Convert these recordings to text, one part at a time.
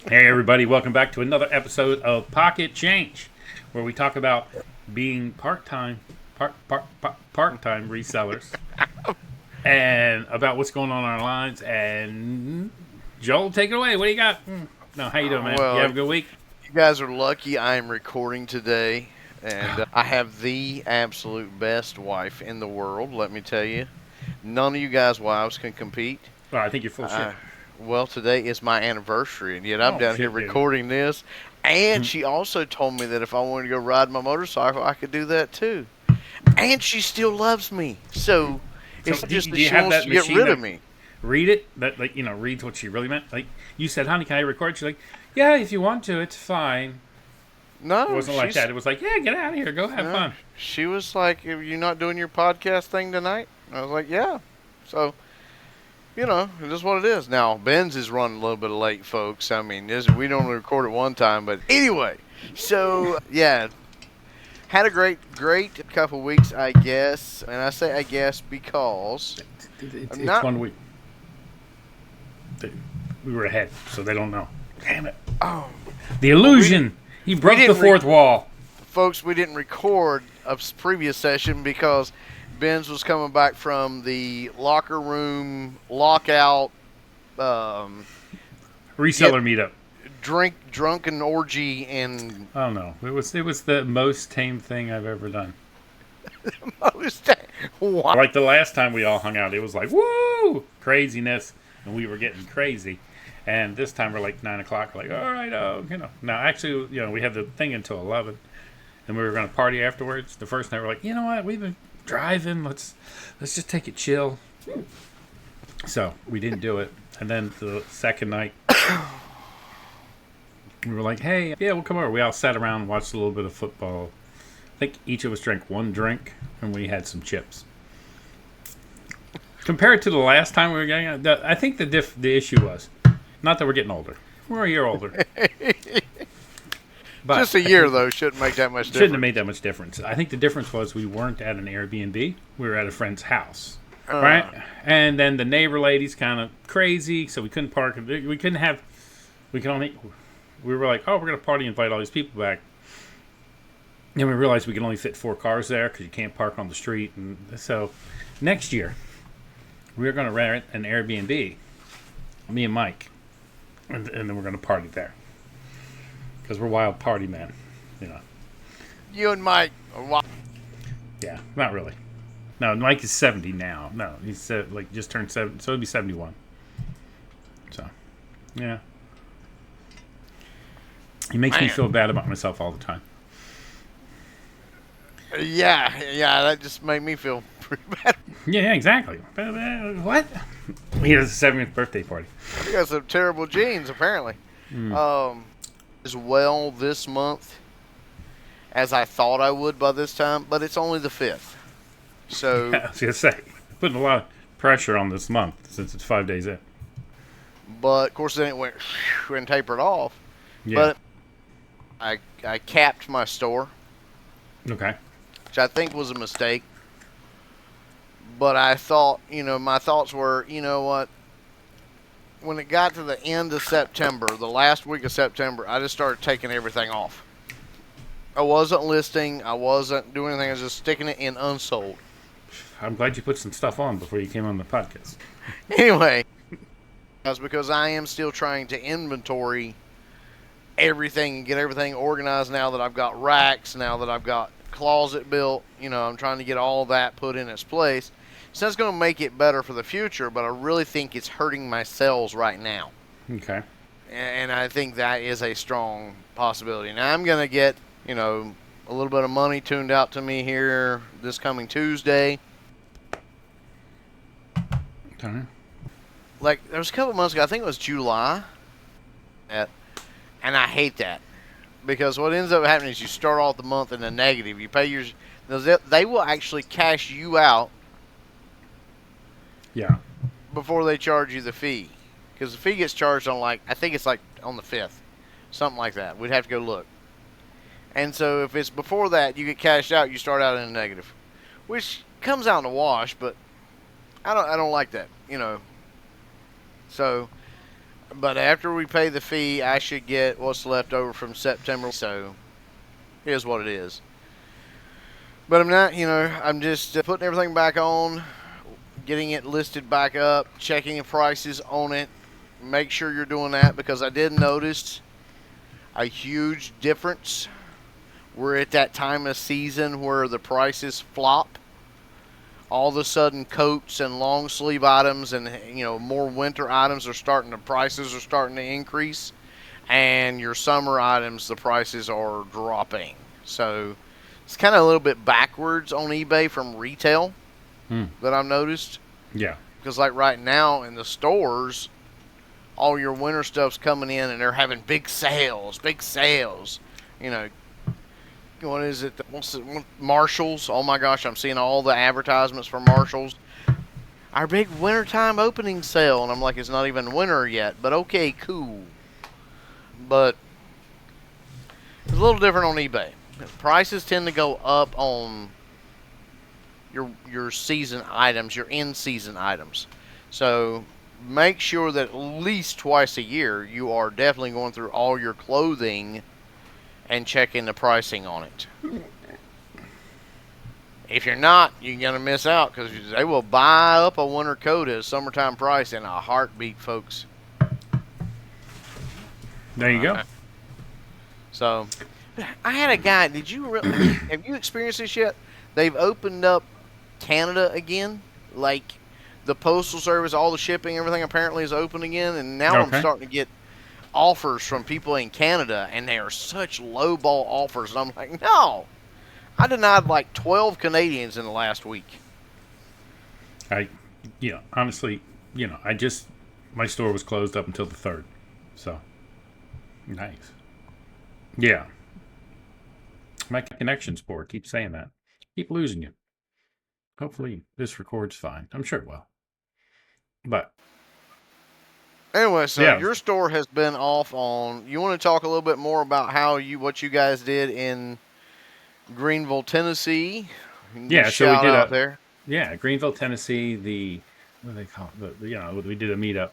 Hey everybody, welcome back to another episode of Pocket Change, where we talk about being part-time resellers and about what's going on in our lives. And Joel, take it away. What do you got? No, how you doing, man? You Well, have a good week? you guys are lucky I am recording today, and I have the absolute best wife in the world, let me tell you. None of you guys' wives can compete. Well, I think you're full of shit. Uh, well, today is my anniversary, and yet I'm Oh down here shit, dude. recording this. And she also told me that if I wanted to go ride my motorcycle, I could do that too. And she still loves me. So So it's just that do you she have wants that to get machine rid of that me. read it? That reads what she really meant. Like you said, honey, can I record? She's like, yeah, if you want to, it's fine. It No, wasn't like she's that. It was like, yeah, get out of here, go have no. fun. She was like, "Are you not doing your podcast thing tonight?" I was like, "Yeah." So it is what it is. Now, Ben's is running a little bit late, folks. I mean, we don't record it one time, but anyway. So, yeah, had a great couple weeks, I guess. And I say I guess because I'm It's not. 1 week. We were ahead, so they don't know. Damn it. Oh, The well, illusion. He we broke the didn't, fourth wall. folks. We didn't record a previous session because Ben's was coming back from the locker room lockout. Um, get Reseller meetup. drunken orgy and Oh no. It was the most tame thing I've ever done. most. What? Like the last time we all hung out, it was like, woo! Craziness. And we were getting crazy. And this time we're like 9 o'clock, like, all right, Now, actually, we had the thing until 11. And we were going to party afterwards. The first night we're like, you know what? We've been driving. Let's just take it chill. So we didn't do it. And then the second night, we were like, hey, yeah, we'll come over. We all sat around and watched a little bit of football. I think each of us drank one drink, and we had some chips. Compared to the last time we were getting out, I think the issue was not that we're getting older. We're a year older. But Just a year though shouldn't make that much shouldn't have difference. made that much difference. I think the difference was we weren't at an Airbnb. We were at a friend's house. Right? And then the neighbor lady's kind of crazy, so we couldn't park. We couldn't have. We could only. We were like, oh, we're going to party and invite all these people back. And we realized we could only fit 4 cars there because you can't park on the street. And so next year, we're going to rent an Airbnb, me and Mike. And then we're going to party there. Because we're wild party men, You and Mike. Yeah, not really. No, Mike is 70 now. No, he's just turned 7, so he'll be 71. So, yeah. He makes me Man. feel bad about myself all the time. Yeah, that just made me feel pretty bad. Yeah, exactly. What? He has a 70th birthday party. You got some terrible genes, apparently. As well this month as I thought I would by this time, but it's only the 5th. So, I was going to say, putting a lot of pressure on this month since it's 5 days in. but of course then it went and tapered off. Yeah. But I capped my store, Okay. which I think was a mistake. But I thought, my thoughts were, you know what? When it got to the end of September, the last week of September, I just started taking everything off. I wasn't listing. I wasn't doing anything. I was just sticking it in unsold. I'm glad you put some stuff on before you came on the podcast. Anyway, that's because I am still trying to inventory everything and get everything organized now that I've got racks, now that I've got closet built. I'm trying to get all that put in its place. So that's going to make it better for the future, but I really think it's hurting my sales right now. Okay. And I think that is a strong possibility. Now I'm going to get, a little bit of money tuned out to me here this coming Tuesday. Okay. Like, there was a couple months ago, I think it was July, and I hate that. Because what ends up happening is you start off the month in the negative. You pay yours, they will actually cash you out Yeah. before they charge you the fee. Because the fee gets charged on, I think it's on the 5th. Something like that. We'd have to go look. And so if it's before that, you get cashed out, you start out in a negative. Which comes out in the wash, but I don't like that, So But after we pay the fee, I should get what's left over from September. So here's what it is. But I'm not, I'm just putting everything back on, getting it listed back up, checking the prices on it. Make sure you're doing that because I did notice a huge difference. We're at that time of season where the prices flop. All of a sudden, coats and long sleeve items and more winter items the prices are starting to increase, and your summer items the prices are dropping. So it's kind of a little bit backwards on eBay from retail that I've noticed. Yeah. Because like right now in the stores, all your winter stuff's coming in and they're having big sales, big sales. You know, what is it? What's it? Marshalls. Oh my gosh, I'm seeing all the advertisements for Marshalls. Our big wintertime opening sale, and I'm like, it's not even winter yet, but okay, cool. But it's a little different on eBay. Prices tend to go up on your season items, your in-season items. So make sure that at least twice a year you are definitely going through all your clothing and checking the pricing on it. If you're not, you're going to miss out because they will buy up a winter coat at a summertime price in a heartbeat, folks. There you go. So, I had a guy. Have you experienced this yet? They've opened up Canada again. Like, the postal service, all the shipping, everything apparently is open again. And now I'm starting to get offers from people in Canada, and they are such lowball offers. And I'm like, no. I denied like 12 Canadians in the last week. Honestly, my store was closed up until the 3rd. So, nice. Yeah. My connections board keeps saying that. Keep losing you. Hopefully this records fine. I'm sure it will. But anyway, so your store has been off on. You want to talk a little bit more about what you guys did in Greenville, Tennessee? Yeah, so we did out there. Yeah, Greenville, Tennessee. What do they call it? We did a meetup.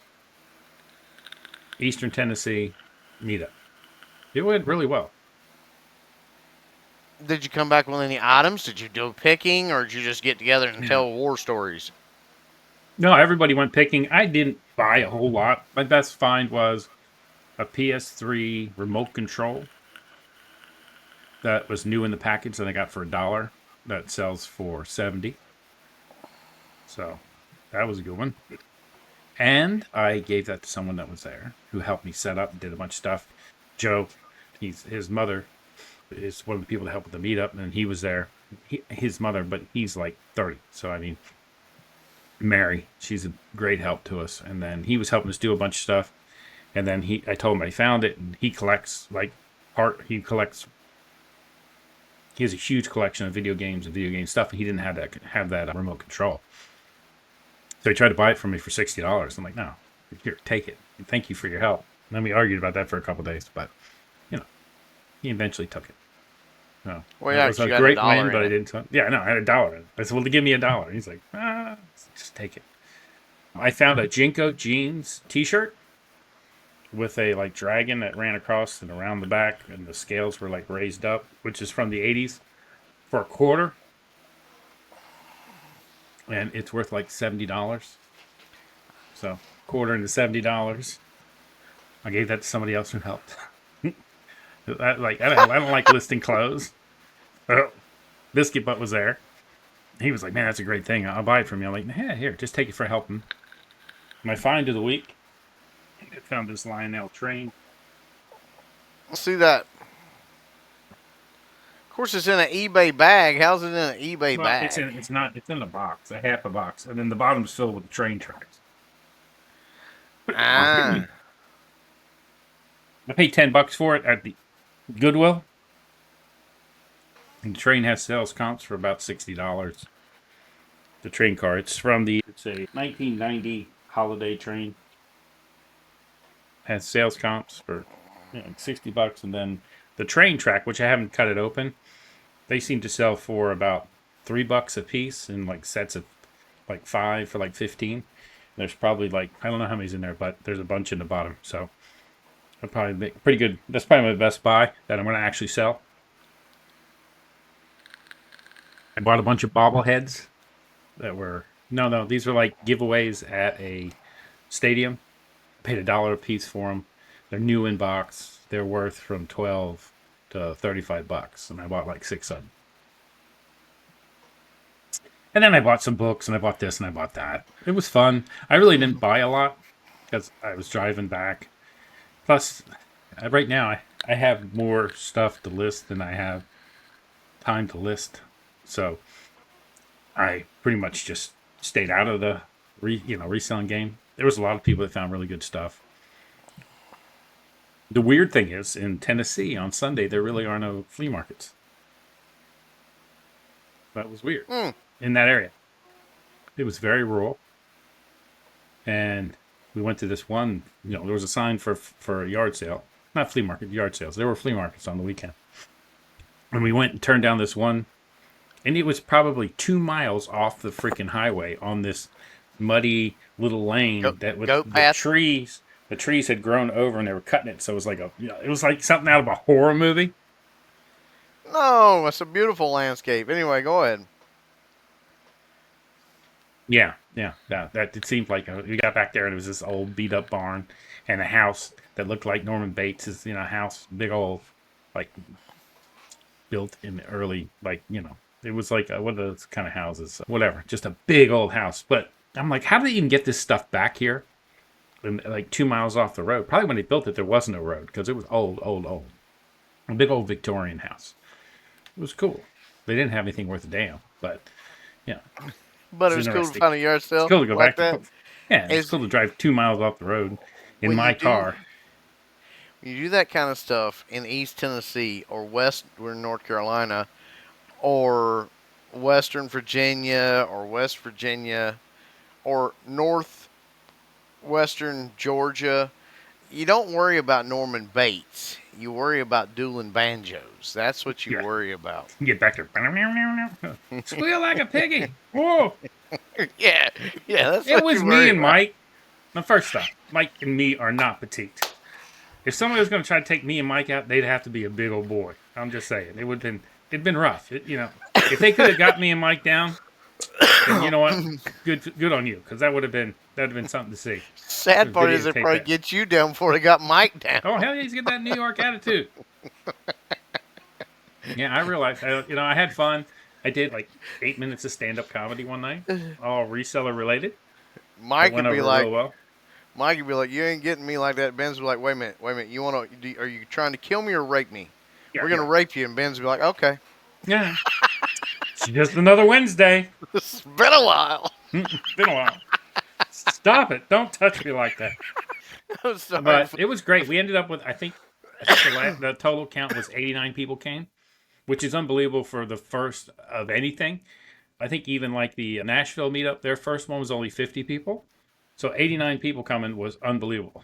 Eastern Tennessee meetup. It went really well. Did you come back with any items? Did you do picking, or did you just get together and tell war stories? No, everybody went picking. I didn't buy a whole lot. My best find was a PS3 remote control that was new in the package that I got for $1 that sells for $70. So that was a good one. And I gave that to someone that was there who helped me set up and did a bunch of stuff. Joe, his mother is one of the people that helped with the meetup, and he was there. His mother, but he's like 30. So, I mean, Mary, she's a great help to us. And then he was helping us do a bunch of stuff. And then I told him I found it, and he collects he has a huge collection of video games and video game stuff, and he didn't have that remote control. So he tried to buy it from me for $60. I'm like, no, here, take it. Thank you for your help. And then we argued about that for a couple of days, but he eventually took it. No, well, yeah, it was a great win, but I didn't. Yeah, no, I had $1 in it. I said, well, give me $1. He's like, just take it. I found a Jinko jeans T-shirt with a dragon that ran across and around the back, and the scales were raised up, which is from the 80s, for $0.25. And it's worth $70. So $0.25 into $70. I gave that to somebody else who helped. I don't like listing clothes. Biscuit Butt was there. He was like, man, that's a great thing. I'll buy it from you. I'm like, yeah, here, just take it for helping. My find of the week, I found this Lionel train. Let's see that. Of course, it's in an eBay bag. How's it in an eBay bag? It's in a box, a half a box, and then the bottom's filled with the train tracks. I paid $10 for it at the Goodwill. And the train has sales comps for about $60. The train car. It's a 1990 holiday train. Has sales comps for $60, and then the train track, which I haven't cut it open, they seem to sell for about $3 a piece in sets of 5 for $15. There's probably like, I don't know how many's in there, but there's a bunch in the bottom. So I'll probably make pretty good. That's probably my best buy that I'm going to actually sell. I bought a bunch of bobbleheads that were, no, these were like giveaways at a stadium. I paid $1 a piece for them. They're new in box. They're worth from 12 to $35, and I bought like 6 of them. And then I bought some books, and I bought this, and I bought that. It was fun. I really didn't buy a lot because I was driving back. Plus, right now, I have more stuff to list than I have time to list. So I pretty much just stayed out of the reselling game. There was a lot of people that found really good stuff. The weird thing is, in Tennessee on Sunday, there really are no flea markets. That was weird. In that area. It was very rural. And we went to this one, there was a sign for a yard sale. Not flea market, yard sales. There were flea markets on the weekend. And we went and turned down this one. And it was probably 2 miles off the freaking highway on this muddy little lane that with the trees. The trees had grown over and they were cutting it. So it was like it was like something out of a horror movie. No, it's a beautiful landscape. Anyway, go ahead. Yeah. That it seemed like we got back there and it was this old beat up barn and a house that looked like Norman Bates' house, big old like built in the early it was like what are those kind of houses? Whatever, just a big old house. But I'm like, how did they even get this stuff back here? And like 2 miles off the road. Probably when they built it, there was no road because it was old. A big old Victorian house. It was cool. They didn't have anything worth a damn, but yeah. But it was cool to find a yard sale. It's cool to go like back. It's cool to drive 2 miles off the road in my car. When you do that kind of stuff in East Tennessee or Western North Carolina or Western Virginia or West Virginia or Northwestern Georgia, you don't worry about Norman Bates. You worry about dueling banjos. That's what you worry about. You get back there. Squeal like a piggy. Whoa. Yeah. That's it was me and Mike. Now, first off, Mike and me are not petite. If somebody was going to try to take me and Mike out, they'd have to be a big old boy. I'm just saying. It'd been rough. If they could have got me and Mike down, then you know what? Good on you, because that'd have been something to see. Sad part is they probably get you down before they got Mike down. Oh hell yeah, he's got that New York attitude. Yeah, I realized. I had fun. I did like 8 minutes of stand-up comedy one night, all reseller related. Mike would be like, you ain't getting me like that. Ben's be like, wait a minute. Are you trying to kill me or rape me? Yeah, we're gonna rape you. And Ben's be like, okay. Yeah. It's just another Wednesday. It's been a while. Stop it. Don't touch me like that. But it was great. We ended up with, I think the total count was 89 people came, which is unbelievable for the first of anything. I think even like the Nashville meetup, their first one was only 50 people. So 89 people coming was unbelievable.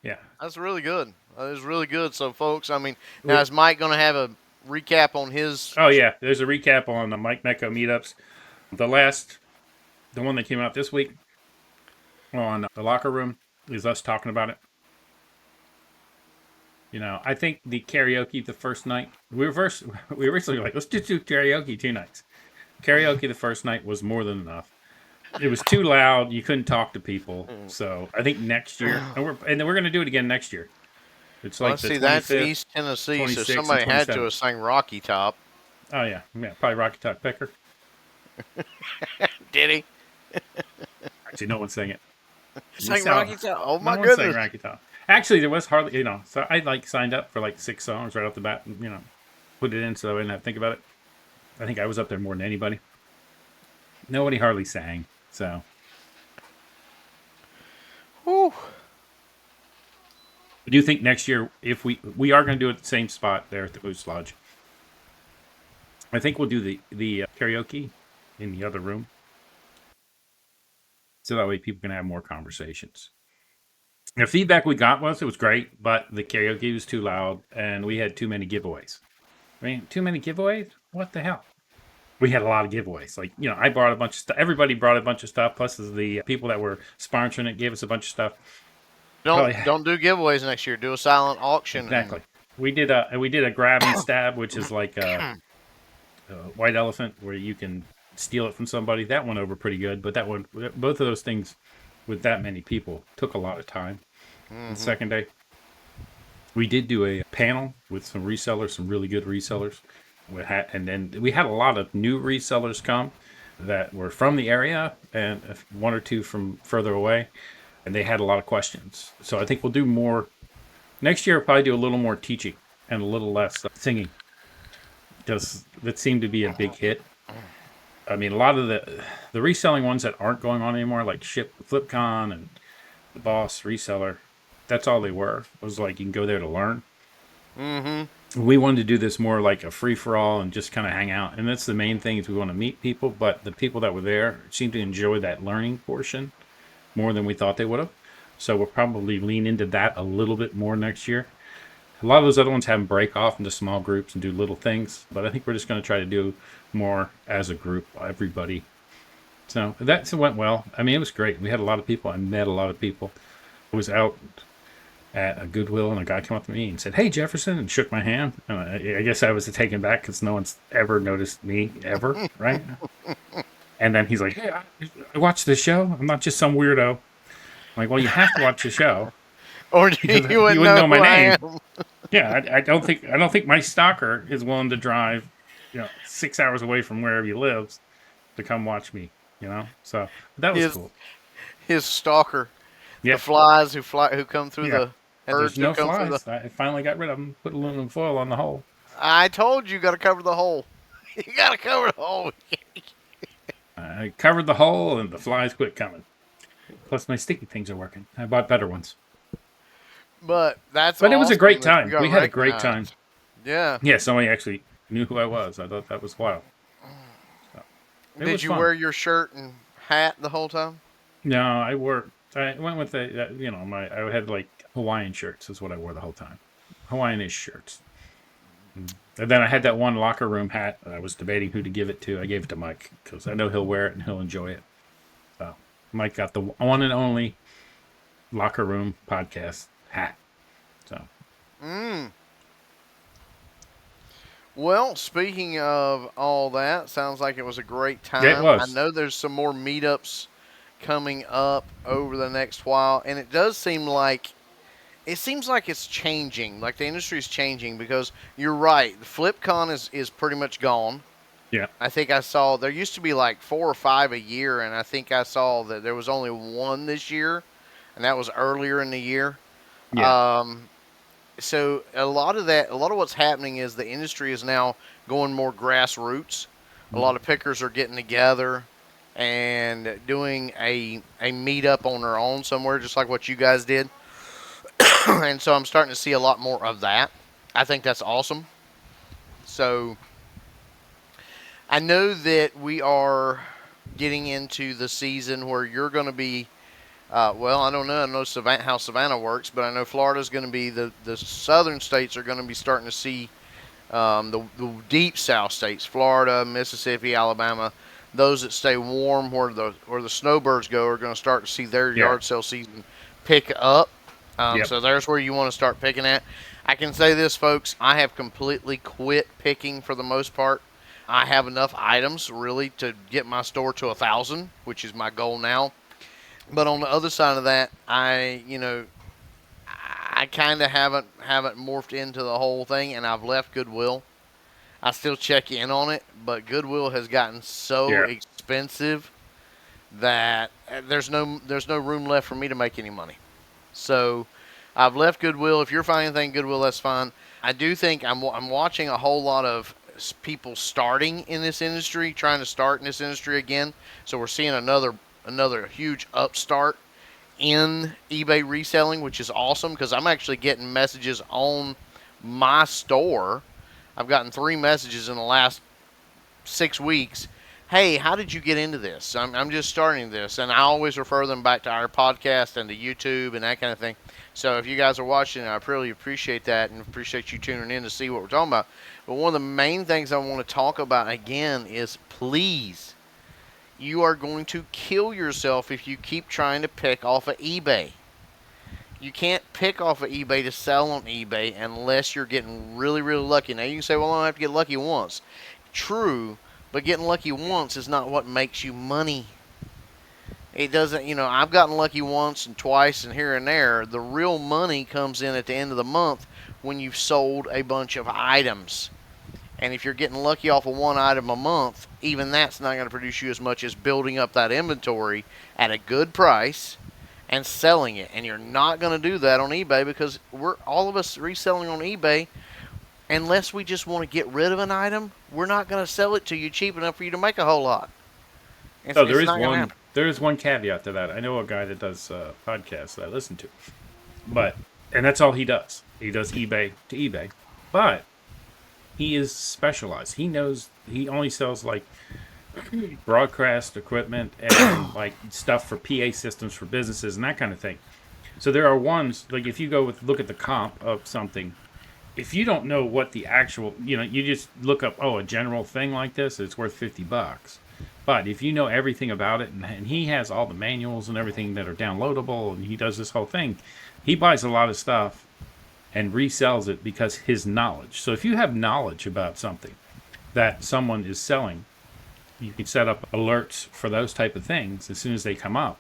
Yeah. That's really good. That is really good. So, folks, now is Mike going to have a recap on his? Oh, yeah. There's a recap on the Mike Mecco meetups. The one that came out this week on the locker room is us talking about it. I think the karaoke the first night, we originally were like, let's just do karaoke 2 nights. Karaoke the first night was more than enough. It was too loud. You couldn't talk to people. So I think next year, and we're going to do it again next year. It's like that's East Tennessee, so somebody had to have sang Rocky Top. Oh yeah, probably Rocky Top Picker. Did he? Actually, no one sang it. Sang Rocky Top. Oh my goodness. No one sang Rocky Top. Actually, there was hardly, So I signed up for 6 songs right off the bat. Put it in so I didn't have to think about it. I think I was up there more than anybody. Nobody hardly sang. So. Whew. Do you think next year, if we are going to do it at the same spot there at the Moose Lodge? I think we'll do the karaoke in the other room, so that way people can have more conversations. The feedback we got was it was great, but the karaoke was too loud and we had too many giveaways. Too many giveaways? What the hell? we had a lot of giveaways. Like, I brought a bunch of stuff. Everybody brought a bunch of stuff. Plus, the people that were sponsoring it gave us a bunch of stuff. Don't Probably don't do giveaways next year. Do a silent auction. exactly. We did a grab and stab, which is like a white elephant, where you can steal it from somebody. That went over pretty good, but both of those things, with that many people, took a lot of time. The second day, we did do a panel with some resellers, some really good resellers. And then we had a lot of new resellers come that were from the area, and one or two from further away, and they had a lot of questions. So I think we'll do more next year. We'll probably do a little more teaching and a little less singing, because that seemed to be a big hit. I mean, a lot of the reselling ones that aren't going on anymore, like FlipCon and the Boss Reseller, that's all they were. It was like you can go there to learn. We wanted to do this more like a free-for-all and just kind of hang out. And that's the main thing, is we want to meet people. But the people that were there seemed to enjoy that learning portion more than we thought they would have. So we'll probably lean into that a little bit more next year. A lot of those other ones have them break off into small groups and do little things. But I think we're just going to try to do more as a group, everybody. So that went well. I mean, it was great. We had a lot of people. I met a lot of people. I was out at a Goodwill, and a guy came up to me and said, "Hey, Jefferson," and shook my hand. And I guess I was taken back because no one's ever noticed me, ever, right? And then he's like, "Hey, I watched the show. I'm not just some weirdo." I'm like, "Well, you have to watch the show, Or you wouldn't know my name." Yeah, I don't think my stalker is willing to drive, 6 hours away from wherever he lives to come watch me. So that was cool. His stalker, Yeah. the flies who come through Yeah. the There's birds who no come through flies. I finally got rid of them. Put aluminum foil on the hole. I told you, got to cover the hole. You got to cover the hole. I covered the hole, and the flies quit coming. Plus, my sticky things are working. I bought better ones. But it was a great time. We had a great time. Yeah. Yeah, somebody actually knew who I was. I thought that was wild. So, Did you wear your shirt and hat the whole time? No, I went with I had like Hawaiian shirts is what I wore the whole time. Hawaiian-ish shirts. And then I had that one locker room hat that I was debating who to give it to. I gave it to Mike because I know he'll wear it and he'll enjoy it. So Mike got the one and only locker room podcast hat. So. Well, speaking of all that, sounds like it was a great time. Yeah, it was. I know there's some more meetups coming up over the next while, and it seems like it's changing. Like the industry is changing, because you're right. The FlipCon is pretty much gone. Yeah. I think I saw there used to be like 4 or 5 a year, and I think I saw that there was only one this year, and that was earlier in the year. Yeah. So a lot of what's happening is the industry is now going more grassroots. A lot of pickers are getting together and doing a meetup on their own somewhere, just like what you guys did. And so I'm starting to see a lot more of that. I think that's awesome. So I know that we are getting into the season where you're going to be, I don't know. I know how Savannah works, but I know Florida's going to be, the southern states are going to be starting to see the deep south states, Florida, Mississippi, Alabama, those that stay warm where the snowbirds go are going to start to see their yard sale season pick up. So there's where you want to start picking at. I can say this, folks. I have completely quit picking for the most part. I have enough items really to get my store to 1,000, which is my goal now. But on the other side of that, I kind of haven't morphed into the whole thing, and I've left Goodwill. I still check in on it, but Goodwill has gotten so expensive that there's no room left for me to make any money. So I've left Goodwill. If you're finding anything Goodwill, that's fine. I do think I'm watching a whole lot of people starting in this industry, trying to start in this industry again. So we're seeing another huge upstart in eBay reselling, which is awesome, because I'm actually getting messages on my store. I've gotten 3 messages in the last 6 weeks. hey, how did you get into this? I'm just starting this. And I always refer them back to our podcast and to YouTube and that kind of thing. So if you guys are watching, I really appreciate that and appreciate you tuning in to see what we're talking about. But one of the main things I want to talk about again is please, you are going to kill yourself if you keep trying to pick off of eBay. You can't pick off of eBay to sell on eBay unless you're getting really, really lucky. Now you can say, well, I don't have to get lucky once. True, but getting lucky once is not what makes you money. It doesn't, I've gotten lucky once and twice and here and there. The real money comes in at the end of the month when you've sold a bunch of items. And if you're getting lucky off of one item a month, even that's not going to produce you as much as building up that inventory at a good price and selling it. And you're not going to do that on eBay because we're all of us reselling on eBay. Unless we just want to get rid of an item, we're not going to sell it to you cheap enough for you to make a whole lot. So there is one caveat to that. I know a guy that does podcasts that I listen to, and that's all he does. He does eBay to eBay, but he is specialized. He only sells like broadcast equipment and like stuff for PA systems for businesses and that kind of thing. So there are ones like if you look at the comp of something, if you don't know what the actual, you just look up, a general thing like this, it's worth $50. But if you know everything about it, and he has all the manuals and everything that are downloadable, and he does this whole thing, he buys a lot of stuff and resells it because his knowledge. So if you have knowledge about something that someone is selling, you can set up alerts for those type of things as soon as they come up.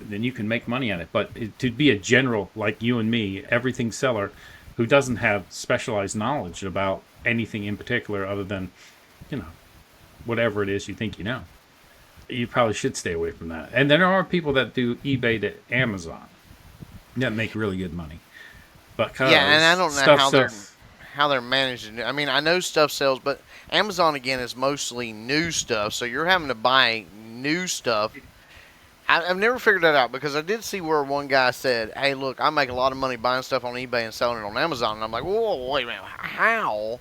Then you can make money on it. But to be a general, like you and me, everything seller who doesn't have specialized knowledge about anything in particular other than, whatever it is you think you know, you probably should stay away from that. And there are people that do eBay to Amazon that make really good money. Yeah, and I don't know how they're managing it. I mean, I know stuff sells, but Amazon again is mostly new stuff, so you're having to buy new stuff. I've never figured that out because I did see where one guy said, "Hey, look, I make a lot of money buying stuff on eBay and selling it on Amazon." And I'm like, "Whoa, wait a minute, how?"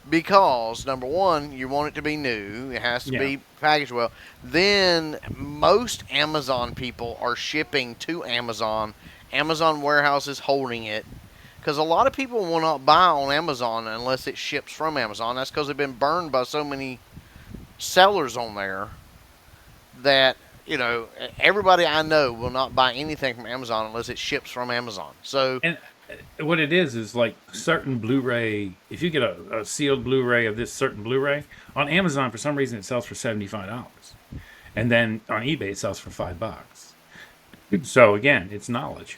Because number one, you want it to be new; it has to be packaged well. Then most Amazon people are shipping to Amazon. Amazon warehouses holding it. Because a lot of people will not buy on Amazon unless it ships from Amazon. That's because they've been burned by so many sellers on there that, everybody I know will not buy anything from Amazon unless it ships from Amazon. So, and what it is like certain Blu-ray, if you get a sealed Blu-ray of this certain Blu-ray, on Amazon for some reason it sells for $75. And then on eBay it sells for $5. So again, it's knowledge.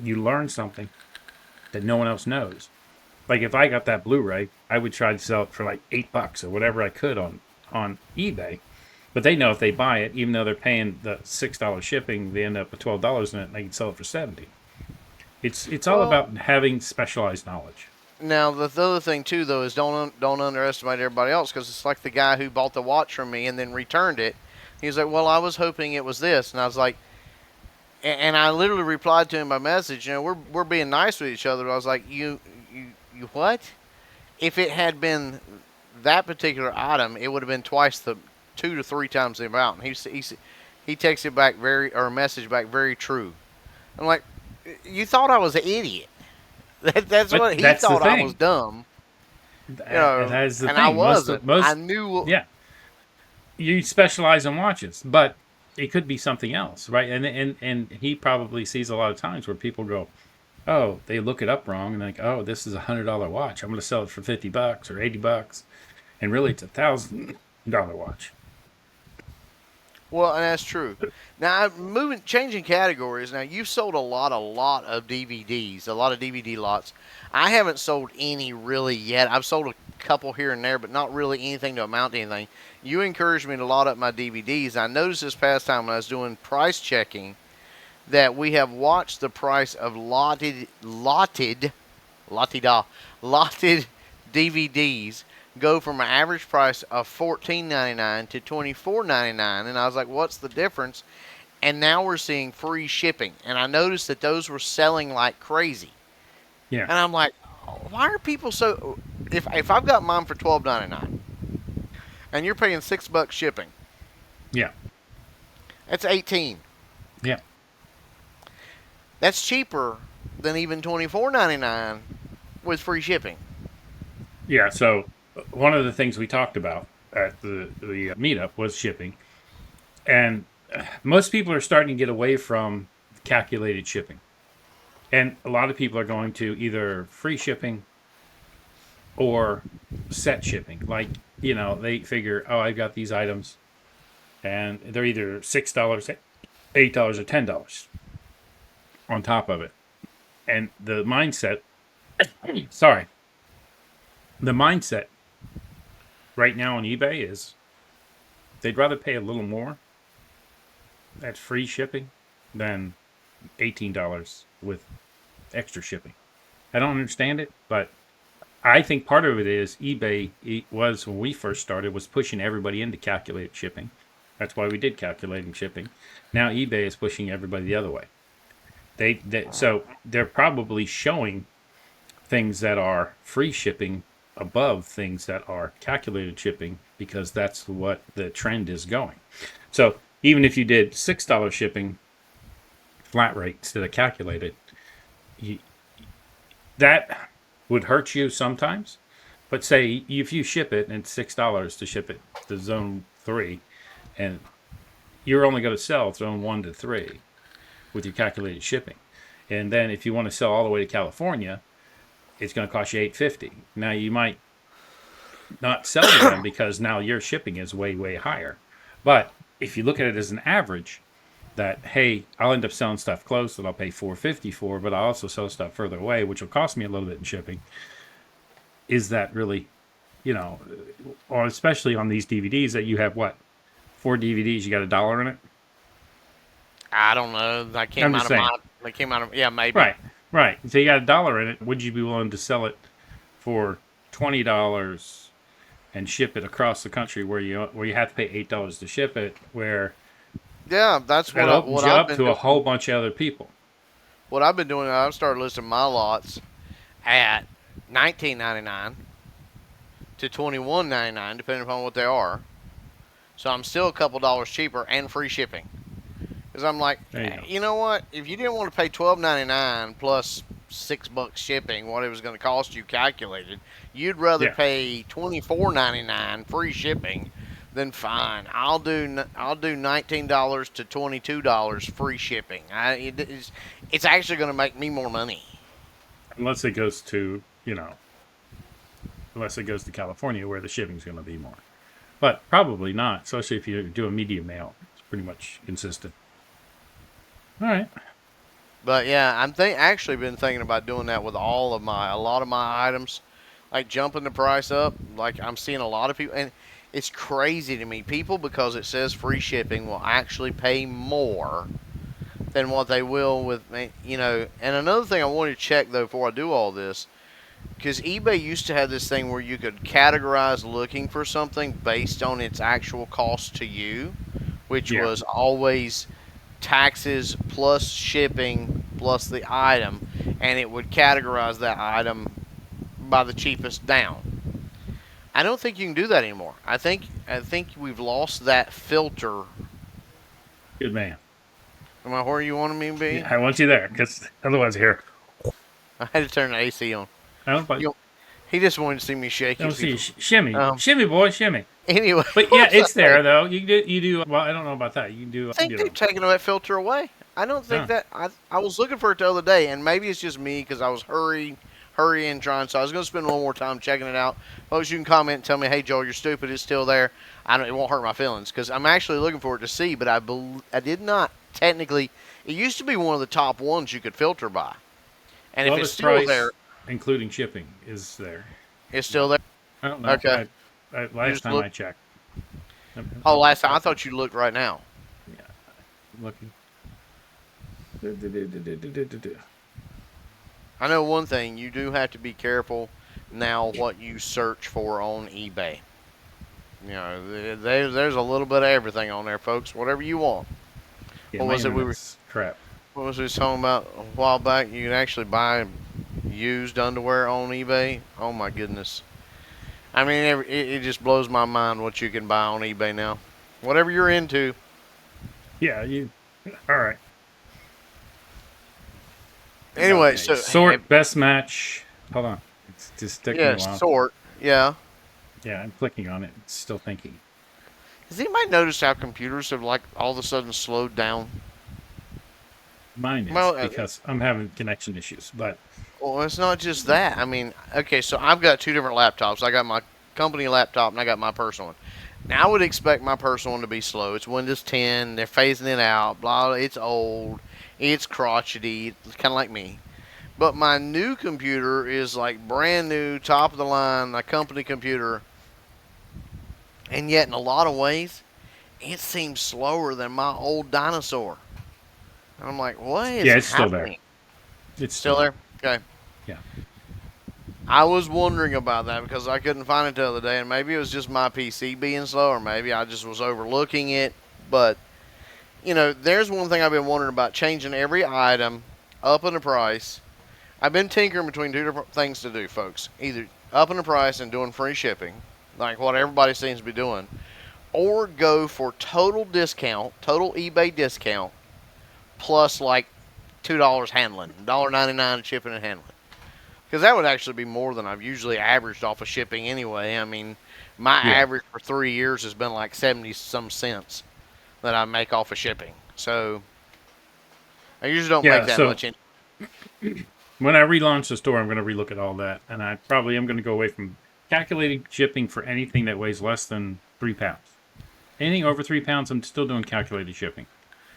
You learn something that no one else knows. Like if I got that Blu-ray, I would try to sell it for like $8 or whatever I could on eBay. But they know if they buy it, even though they're paying the $6 shipping, they end up with $12 in it, and they can sell it for $70. It's all about having specialized knowledge. Now the other thing too, though, is don't underestimate everybody else, because it's like the guy who bought the watch from me and then returned it. He was like, "Well, I was hoping it was this," and I was like. And I literally replied to him by message. We're being nice with each other. I was like, you what? If it had been that particular item, it would have been twice 2 to 3 times the amount. And he texted back message back very true. I'm like, you thought I was an idiot. That's what he thought. I was dumb. That's the thing. I wasn't. I knew. Yeah. You specialize in watches, but it could be something else, right? And he probably sees a lot of times where people go, oh, they look it up wrong, and like, oh, this is $100 watch. I'm going to sell it for $50 or $80, and really it's $1,000 watch. Well, and that's true. Now, changing categories. Now, you've sold a lot of DVDs, a lot of DVD lots. I haven't sold any really yet. I've sold a couple here and there, but not really anything to amount to anything. You encouraged me to lot up my DVDs. I noticed this past time when I was doing price checking that we have watched the price of lotted DVDs go from an average price of $14.99 to $24.99, and I was like, what's the difference? And now we're seeing free shipping, and I noticed that those were selling like crazy. Yeah. And I'm like, why are people so? If I've got mine for $12.99, and you're paying $6 shipping. Yeah. That's 18. Yeah. That's cheaper than even $24.99 with free shipping. Yeah. So one of the things we talked about at the meetup was shipping, and most people are starting to get away from calculated shipping, and a lot of people are going to either free shipping or set shipping. Like, they figure, oh, I've got these items, and they're either $6, $8, or $10 on top of it. And the mindset, sorry, the mindset right now on eBay is they'd rather pay a little more at free shipping than $18 with extra shipping. I don't understand it, but I think part of it is eBay was, when we first started, was pushing everybody into calculated shipping. That's why we did calculating shipping. Now eBay is pushing everybody the other way. So they're probably showing things that are free shipping above things that are calculated shipping, because that's what the trend is going. So even if you did $6 shipping flat rate instead of calculated, that would hurt you sometimes. But say if you ship it and it's $6 to ship it to zone 3, and you're only going to sell zone 1 to 3 with your calculated shipping. And then if you want to sell all the way to California, it's going to cost you $8.50. Now you might not sell to them because now your shipping is way, way higher. But if you look at it as an average, that, hey, I'll end up selling stuff close that I'll pay $4.50 for, but I'll also sell stuff further away, which will cost me a little bit in shipping. Is that really, or especially on these DVDs that you have, 4 DVDs, you got $1 in it? I don't know. That came out of my. They came out of, yeah, maybe. Right. So you got $1 in it. Would you be willing to sell it for $20 and ship it across the country where you have to pay $8 to ship it? Where that's what opens you up to a whole bunch of other people. What I've been doing, I've started listing my lots at $19.99 to $21.99, depending upon what they are. So I'm still a couple dollars cheaper and free shipping. Because I'm like, you know what? If you didn't want to pay $12.99 plus $6 shipping, what it was going to cost you calculated, you'd rather pay $24.99 free shipping. Then fine, I'll do $19 to $22 free shipping. It's actually going to make me more money. Unless it goes to California, where the shipping's going to be more. But probably not, especially if you do a medium mail. It's pretty much consistent. All right. But yeah, actually been thinking about doing that with a lot of my items, like jumping the price up. Like I'm seeing a lot of people, and it's crazy to me. People, because it says free shipping, will actually pay more than what they will with me, And another thing I want to check though before I do all this, because eBay used to have this thing where you could categorize looking for something based on its actual cost to you, which was always taxes plus shipping plus the item, and it would categorize that item by the cheapest down. I don't think you can do that anymore. I think we've lost that filter. Good man. Am I where you wanted me to be? Yeah, I want you there, because otherwise here. I had to turn the AC on. He just wanted to see me shake. Shimmy, shimmy, boy, shimmy. Anyway, but yeah, it's there though. You do. Well, I don't know about that. You can do. I think they've taken that filter away. I don't think that. I was looking for it the other day, and maybe it's just me because I was hurrying, trying. So I was going to spend a little more time checking it out. Folks, you can comment and tell me, "Hey, Joel, you're stupid. It's still there." It won't hurt my feelings because I'm actually looking for it to see, but I did not technically. It used to be one of the top ones you could filter by, and if it's still there, including shipping, is there. It's still there. I don't know. Okay. Last time I checked. Oh, last time I thought you looked right now. Yeah, I'm looking. I know one thing. You do have to be careful now what you search for on eBay. There's a little bit of everything on there, folks. Whatever you want. Yeah, what was it? Crap. What was we talking about a while back? You can actually buy used underwear on eBay. Oh my goodness. I mean, it just blows my mind what you can buy on eBay now. Whatever you're into. Yeah, you. All right. Anyway, Okay. so Sort best match. Hold on. It's just taking me yeah, a while. sort. Yeah. Yeah, I'm clicking on it. It's still thinking. Has anybody noticed how computers have like all of a sudden slowed down? Mine is Well, because I'm having connection issues. But well, it's not just that. I mean, okay, so I've got two different laptops. I got my company laptop and I got my personal one. Now I would expect my personal one to be slow. It's Windows 10. They're phasing it out. Blah. It's old. It's crotchety. It's kind of like me. But my new computer is like brand new, top of the line, my company computer. And yet, in a lot of ways, it seems slower than my old dinosaur. And I'm like, what is yeah, it's still there. happening? It's Still there? Okay. Yeah. I was wondering about that because I couldn't find it the other day, and maybe it was just my PC being slow, or maybe I just was overlooking it. But there's one thing I've been wondering about: changing every item, up in the price. I've been tinkering between two different things to do, folks. Either up in the price and doing free shipping, like what everybody seems to be doing, or go for total discount, total eBay discount, plus like $2 handling, $1.99 shipping and handling. Because that would actually be more than I've usually averaged off of shipping anyway. I mean, my Yeah. average for 3 years has been like 70 some cents that I make off of shipping. So I usually don't make Yeah. that So much in. when I relaunch the store, I'm going to relook at all that, and I probably am going to go away from calculating shipping for anything that weighs less than 3 pounds. Anything over 3 pounds, I'm still doing calculated shipping.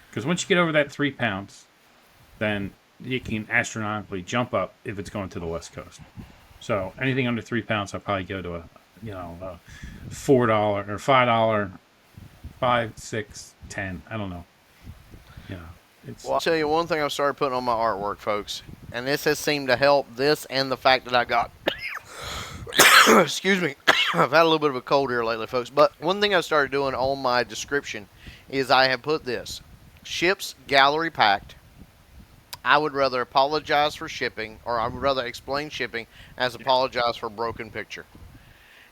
Because once you get over that 3 pounds, then it can astronomically jump up if it's going to the West Coast. So anything under 3 pounds, I'll probably go to a $4 or $5, 5, 6, 10. I don't know. Yeah, it's Well, I'll tell you one thing I've started putting on my artwork, folks, and this has seemed to help. This and the fact that I got, excuse me, I've had a little bit of a cold here lately, folks. But one thing I've started doing on my description is I have put this: ships gallery packed. I would rather apologize for shipping, or I would rather explain shipping as apologize for broken picture.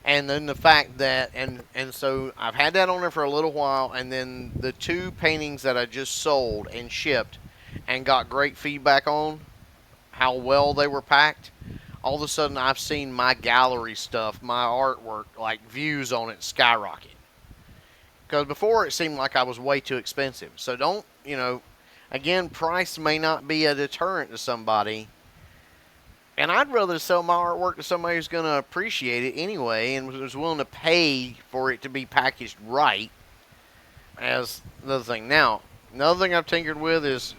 And then the fact that, and so I've had that on there for a little while, and then the two paintings that I just sold and shipped and got great feedback on how well they were packed. All of a sudden, I've seen my gallery stuff, my artwork, like views on it skyrocket. Because before it seemed like I was way too expensive. So don't, again, price may not be a deterrent to somebody. And I'd rather sell my artwork to somebody who's going to appreciate it anyway and was willing to pay for it to be packaged right as the other thing. Now, another thing I've tinkered with is,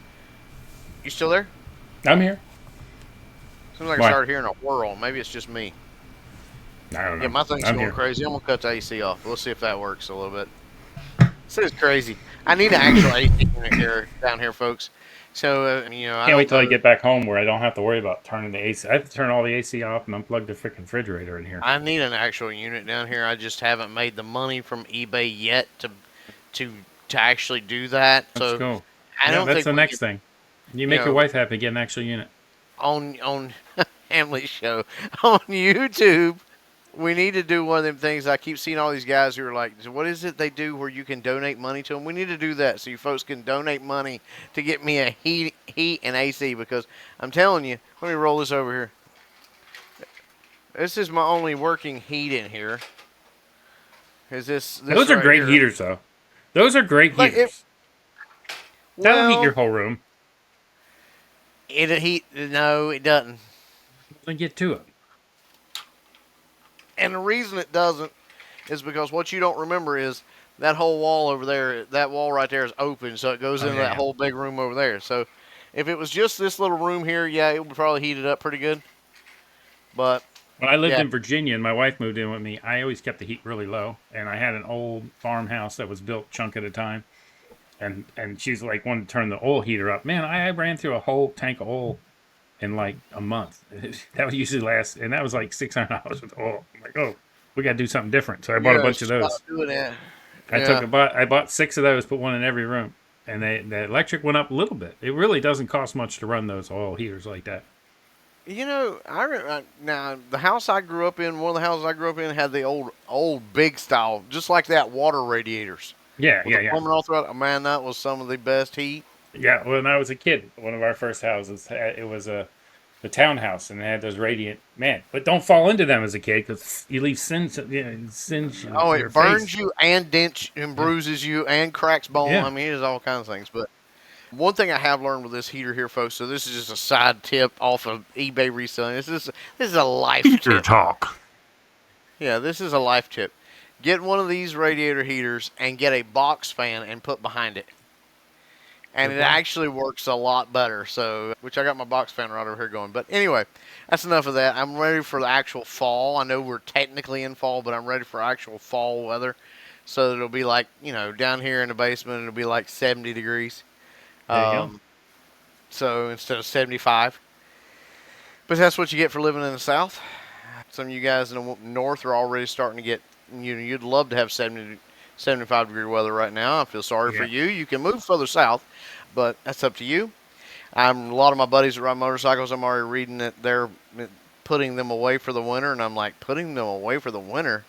you still there? I'm here. Seems like I Why? started hearing a whirl. Maybe it's just me. I don't know. Yeah, my thing's I'm going here. crazy. I'm going to cut the AC off. We'll see if that works a little bit. This is crazy. I need an actual AC unit here, down here, folks. So, I Can't wait till I know. get back home where I don't have to worry about turning the AC. I have to turn all the AC off and unplug the freaking refrigerator in here. I need an actual unit down here. I just haven't made the money from eBay yet to to actually do that. Let's So go. I Yeah, don't that's think the we next can, thing. You make your wife happy, get an actual unit. on Family Show on YouTube. We need to do one of them things. I keep seeing all these guys who are like, what is it they do where you can donate money to them? We need to do that so you folks can donate money to get me a heat and AC, because I'm telling you, let me roll this over here. This is my only working heat in here. Is this Those are right great here? heaters, though. Those are great Like heaters. That'll heat well, your whole room. no, it doesn't. Then get to it. And the reason it doesn't is because what you don't remember is that whole wall over there, that wall right there is open, so it goes into that whole big room over there. So if it was just this little room here, yeah, it would probably heat it up pretty good. But When I lived yeah, in Virginia and my wife moved in with me, I always kept the heat really low. And I had an old farmhouse that was built chunk at a time. And she's like, wanted to turn the oil heater up. Man, I ran through a whole tank of oil in like a month. That would usually last, and that was like $600 with oil. I'm like, oh, we got to do something different. So I bought a yeah, bunch of stop those. doing that. I Yeah, bought 6 of those, put one in every room, and the electric went up a little bit. It really doesn't cost much to run those oil heaters like that. Now the house I grew up in, one of the houses I grew up in, had the old big style, just like that, water radiators Yeah, with yeah, the yeah. plumbing all throughout. Man, that was some of the best heat. Yeah, when I was a kid, one of our first houses, it was the townhouse, and it had those radiant man. But don't fall into them as a kid because you leave singe Oh, your it burns face. you and dents and Yeah, bruises you and cracks bone. I yeah. mean, it is all kinds of things. But one thing I have learned with this heater here, folks. So this is just a side tip off of eBay reselling. This is a life Heater tip. talk. Yeah, this is a life tip. Get one of these radiator heaters and get a box fan and put behind it. And Good it plan. actually works a lot better. So, which I got my box fan right over here going. But anyway, that's enough of that. I'm ready for the actual fall. I know we're technically in fall, but I'm ready for actual fall weather. So it'll be like, down here in the basement, it'll be like 70 degrees. There you go. Um, so instead of 75. But that's what you get for living in the South. Some of you guys in the North are already starting to get, you'd love to have 75-degree weather right now. I feel sorry for Yeah. you. You can move further south, but that's up to you. A lot of my buddies that ride motorcycles, I'm already reading that they're putting them away for the winter, and I'm like, putting them away for the winter?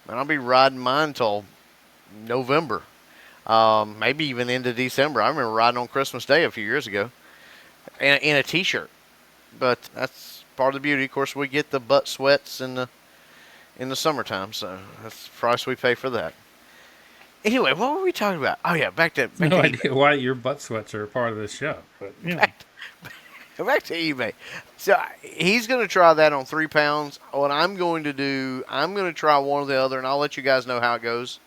Man, I'll be riding mine till November, maybe even into December. I remember riding on Christmas Day a few years ago in a t-shirt. But that's part of the beauty. Of course, we get the butt sweats in the summertime, so that's the price we pay for that. Anyway, what were we talking about? Oh yeah, back to No eBay. idea why your butt sweats are a part of this show, but Back back to eBay. So he's going to try that on 3 pounds. What I'm going to do, I'm going to try one or the other, and I'll let you guys know how it goes.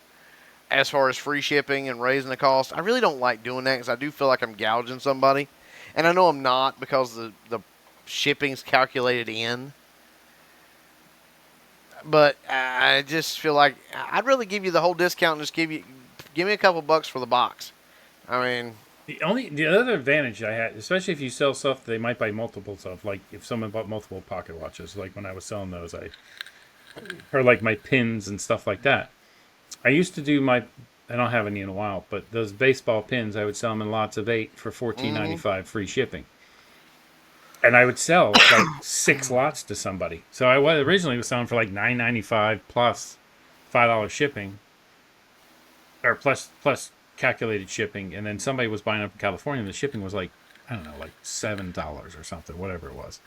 As far as free shipping and raising the cost, I really don't like doing that because I do feel like I'm gouging somebody, and I know I'm not because the shipping's calculated in. But I just feel like I'd really give you the whole discount and just give me a couple bucks for the box. I mean, the other advantage I had, especially if you sell stuff they might buy multiples of, like if someone bought multiple pocket watches, like when I was selling those, or like my pins and stuff like that. I used to do I don't have any in a while, but those baseball pins, I would sell them in lots of 8 for $14.95 free shipping. And I would sell like 6 lots to somebody. So I originally was selling for like $9.95 plus $5 shipping, or plus calculated shipping. And then somebody was buying up in California, and the shipping was like, I don't know, like $7 or something, whatever it was.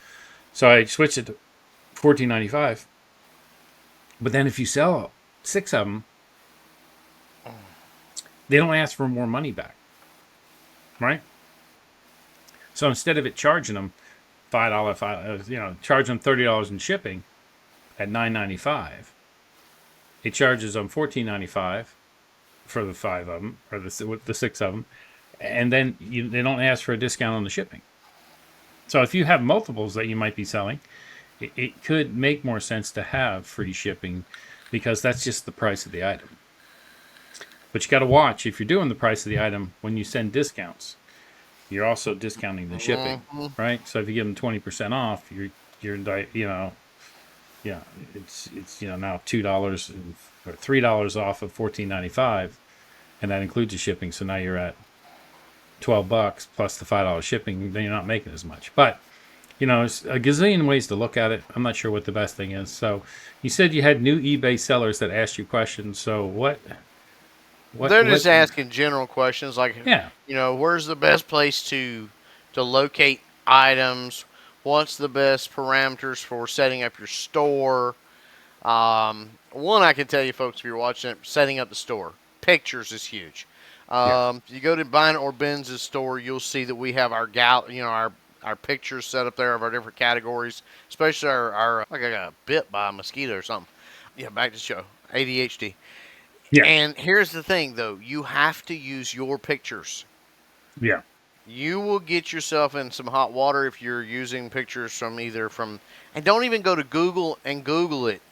So I switched it to $14.95. But then if you sell 6 of them, they don't ask for more money back, right? So instead of it charging them charge them $30 in shipping at $9.95, it charges them $14.95 for the 5 of them, or the 6 of them, and then they don't ask for a discount on the shipping. So if you have multiples that you might be selling, it could make more sense to have free shipping because that's just the price of the item. But you got to watch if you're doing the price of the item when you send discounts. You're also discounting the shipping, right? So if you give them 20% off, you're it's now $2 or $3 off of $14.95, and that includes the shipping. So now you're at $12 plus the $5 shipping. Then you're not making as much. But there's a gazillion ways to look at it. I'm not sure what the best thing is. So you said you had new eBay sellers that asked you questions. So what? they're just asking general questions like, Yeah. Where's the best place to locate items? What's the best parameters for setting up your store? One, I can tell you, folks, if you're watching it, setting up the store. Pictures is huge. Yeah. If you go to Buying or Ben's store, you'll see that we have our pictures set up there of our different categories, especially our like I got bit by a mosquito or something. Yeah, back to the show. ADHD. Yeah. And here's the thing, though. You have to use your pictures. Yeah. You will get yourself in some hot water if you're using pictures from and don't even go to Google and Google it.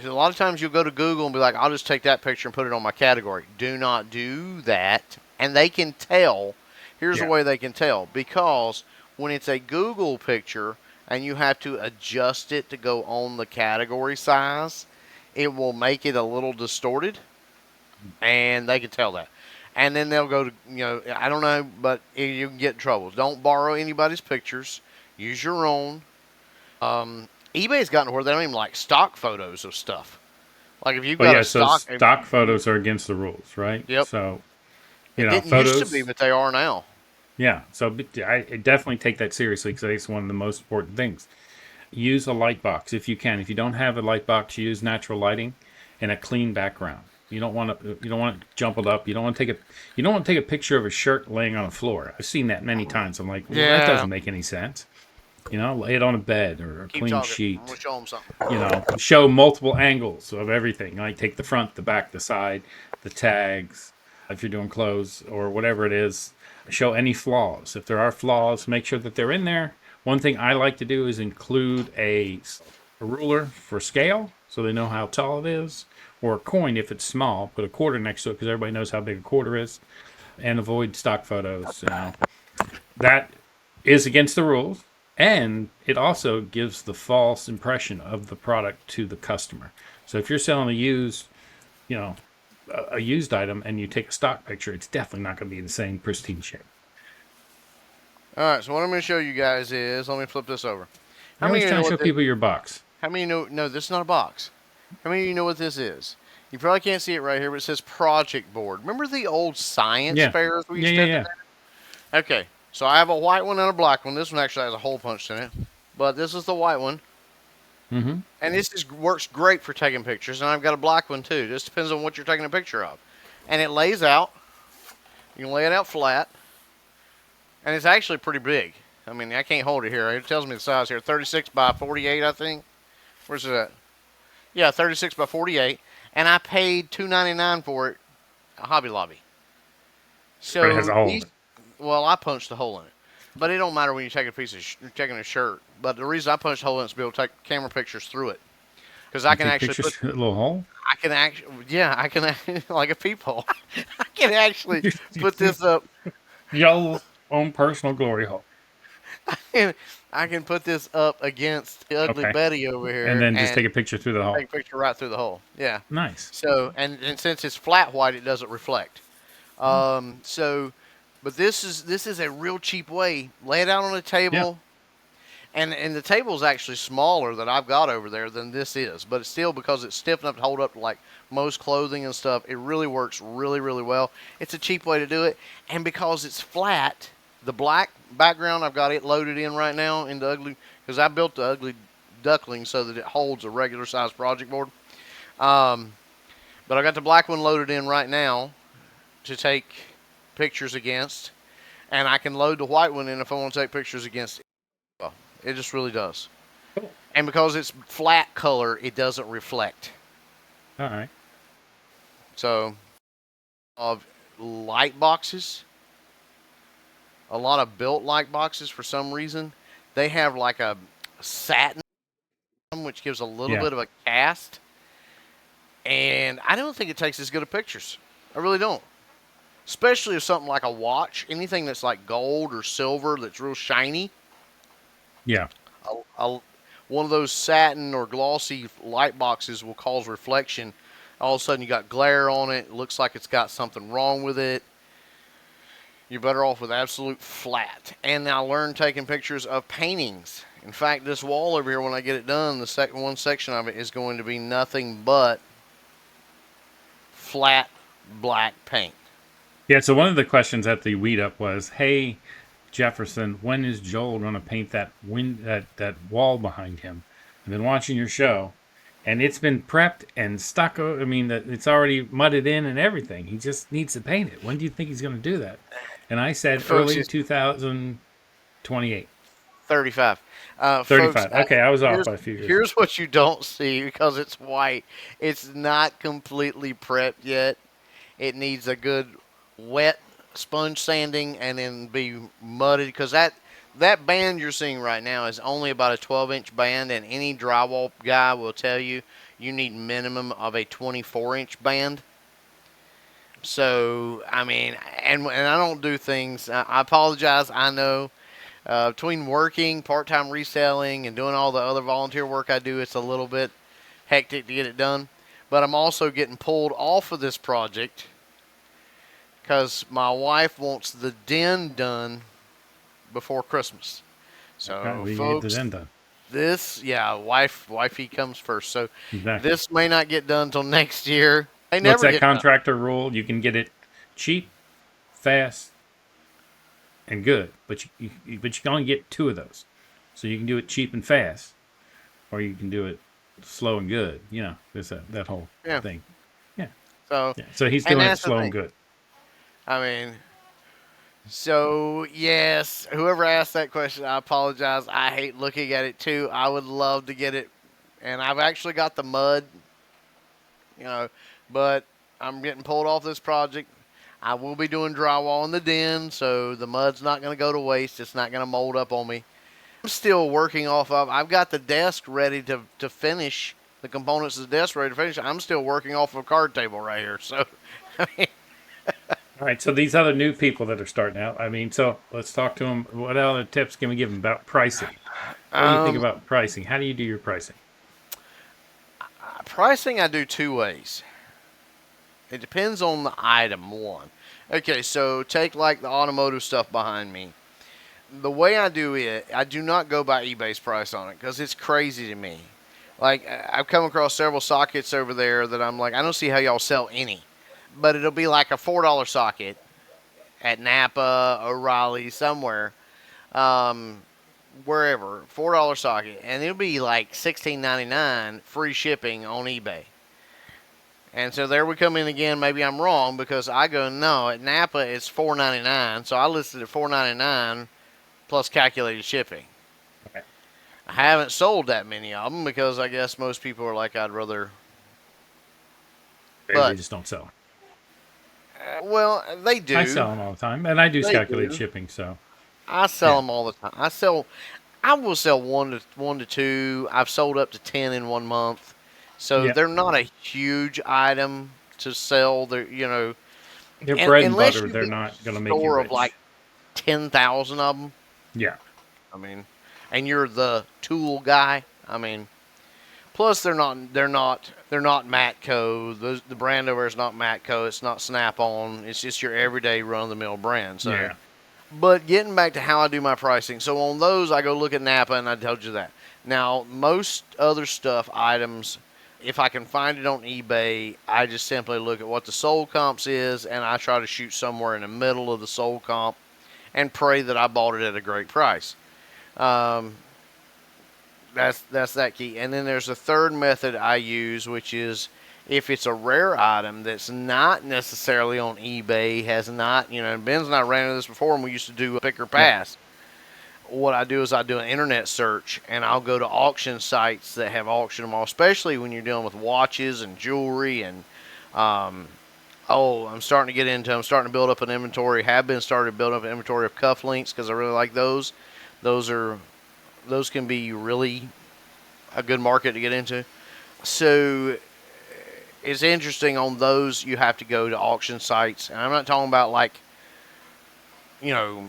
A lot of times you'll go to Google and be like, I'll just take that picture and put it on my category. Do not do that. And they can tell. Here's the way they can tell. Because when it's a Google picture and you have to adjust it to go on the category size, it will make it a little distorted, and they can tell that. And then they'll go to, I don't know, but you can get in trouble. Don't borrow anybody's pictures. Use your own. eBay's gotten to where they don't even like stock photos of stuff. Like if you've Well, got a yeah. So stock, stock photos are against the rules, right? yep. So It didn't used to be, photos. but they are now. Yeah. So I definitely take that seriously because it's one of the most important things. Use a light box if you can. If you don't have a light box, use natural lighting and a clean background. You don't want to. You don't want it jumbled up. You don't want to take a. You don't want to take a picture of a shirt laying on a floor. I've seen that many times. I'm like, well, that Yeah. doesn't make any sense. Lay it on a bed or a Keep clean talking. I'm gonna sheet. show them something. Show multiple angles of everything. Like take the front, the back, the side, the tags. If you're doing clothes or whatever it is, show any flaws. If there are flaws, make sure that they're in there. One thing I like to do is include a ruler for scale so they know how tall it is, or a coin if it's small. Put a quarter next to it because everybody knows how big a quarter is, and avoid stock photos. That is against the rules, and it also gives the false impression of the product to the customer. So if you're selling you know, a used item and you take a stock picture, it's definitely not going to be in the same pristine shape. All right. So what I'm gonna show you guys is, let me flip this over. How You're many always of you trying know to show what this? people your box. How many know? No, this is not a box. How many of you know what this is? You probably can't see it right here, but it says project board. Remember the old science Yeah. fairs we Yeah, used yeah, to have? yeah. Okay, so I have a white one and a black one. This one actually has a hole punched in it, but this is the white one, Mm-hmm. and works great for taking pictures. And I've got a black one too. Just depends on what you're taking a picture of, and it lays out. You can lay it out flat, and it's actually pretty big. I mean, I can't hold it here. It tells me the size here, 36 by 48, I think. Where's it at? Yeah, 36 by 48, and I paid $2.99 for it at Hobby Lobby. But it has So a hole in these, it. well, I punched a hole in it. But it don't matter when you take a piece of taking a shirt. But the reason I punched a hole in it is to be able to take camera pictures through it, because I You can take actually pictures put, through that little hole. I can actually, yeah, I can like a peephole. I can actually put this up. Your own personal glory hole. I can put this up against the ugly Okay. Betty over And here then just and take a picture through the take hole. a picture right through the hole. Yeah. Nice. So and since it's flat white, it doesn't reflect. Oh. So, but this is a real cheap way. Lay it out on a Yeah. table, and the table is actually smaller that I've got over there than this is. But it's still, because it's stiff enough to hold up to like most clothing and stuff, it really works really well. It's a cheap way to do it, and because it's flat, the black background, I've got it loaded in right now in the ugly, because I built the ugly duckling so that it holds a regular size project board. Um, but I got the black one loaded in right now to take pictures against, and I can load the white one in if I want to take pictures against it. Well, it just really does. Cool. And because it's flat color, it doesn't reflect. All right. So, of light boxes, a lot of built light boxes for some reason, they have like a satin, which gives a little Yeah. bit of a cast. And I don't think it takes as good of pictures. I really don't. Especially if something like a watch, anything that's like gold or silver that's real shiny, Yeah. one of those satin or glossy light boxes will cause reflection. All of a sudden you got glare on it. It looks like it's got something wrong with it. You're better off with absolute flat. And I learned taking pictures of paintings. In fact, this wall over here, when I get it done, the one section of it is going to be nothing but flat black paint. Yeah. So one of the questions at the Meetup was, "Hey, Jefferson, when is Joel going to paint that wall behind him? I've been watching your show, and it's been prepped and stucco. I mean, it's already mudded in and everything. He just needs to paint it. When do you think he's going to do that?" And I said Folks, early it's 2028. 35. Folks, 35. Okay, I was off here's, by a few years. here's what you don't see because it's white. It's not completely prepped yet. It needs a good wet sponge sanding and then be mudded, because that band you're seeing right now is only about a 12-inch band, and any drywall guy will tell you you need minimum of a 24-inch band. So, I mean, and I don't do things, I apologize, I know. Between working, part-time reselling, and doing all the other volunteer work I do, it's a little bit hectic to get it done. But I'm also getting pulled off of this project because my wife wants the den done before Christmas. Okay, So, we can get to folks, them done. wifey comes first. So, Exactly. this may not get done till next year. They What's never that get done. contractor rule? You can get it cheap, fast, and good, but you can only get 2 of those. So you can do it cheap and fast, or you can do it slow and good. There's that whole Yeah. thing. Yeah, So, yeah. So he's and doing it that's the slow and thing. good. I mean, so yes, whoever asked that question, I apologize. I hate looking at it too. I would love to get it, and I've actually got the mud, you know, but I'm getting pulled off this project. I will be doing drywall in the den, so the mud's not going to go to waste. It's not going to mold up on me. I'm still working off of. I've got the desk ready to finish the components of the desk ready to finish. I'm still working off of a card table right here. So, I mean, All right. So these other new people that are starting out, so let's talk to them. What other tips can we give them about pricing? What do you think um, about pricing? How do you do your pricing? pricing I do two ways. It depends on the item. One, okay. So take like the automotive stuff behind me. The way I do it, I do not go by eBay's price on it because it's crazy to me. Like I've come across several sockets over there that I'm like, I don't see how y'all sell any. But it'll be like a $4 socket at Napa, O'Reilly, somewhere, um, wherever, $4 socket, and it'll be like $16.99 free shipping on eBay. And so there we come in again. Maybe I'm wrong because I go no at Napa it's $4.99, so I listed at $4.99 plus calculated shipping. Okay. I haven't sold that many of them because I guess most people are like I'd rather. Maybe they But just don't sell. well, they I do. sell them all the time, and I do They calculated do. shipping. So I sell yeah, them all the time. I will sell one to two. I've sold up to 10 in 1 month, so yeah. they're not a huge item to sell. They're They're and bread and unless butter. you They're get not a gonna make you store of like rich. 10,000 of them. Yeah. I mean, and you're the tool guy. I mean, plus they're not Matco. The brand over is not Matco. It's not Snap On. It's just your everyday run of the mill brand. So. Yeah. But getting back to how I do my pricing, so on those I go look at Napa, and I told you that. Now most other stuff, items, if I can find it on eBay, I just simply look at what the sold comps is, and I try to shoot somewhere in the middle of the sold comp, and pray that I bought it at a great price. Um, that's that key. And then there's a third method I use, which is if it's a rare item that's not necessarily on eBay, has not, Ben's and I ran into this before, and we used to do a pick or Yeah. pass. What I do is I do an internet search, and I'll go to auction sites that have auctioned them all, especially when you're dealing with watches and jewelry and um, I'm starting to build up an inventory. Have been started building up an inventory of cufflinks because I really like those. Those are those can be really a good market to get into. So it's interesting on those. You have to go to auction sites, and I'm not talking about like you know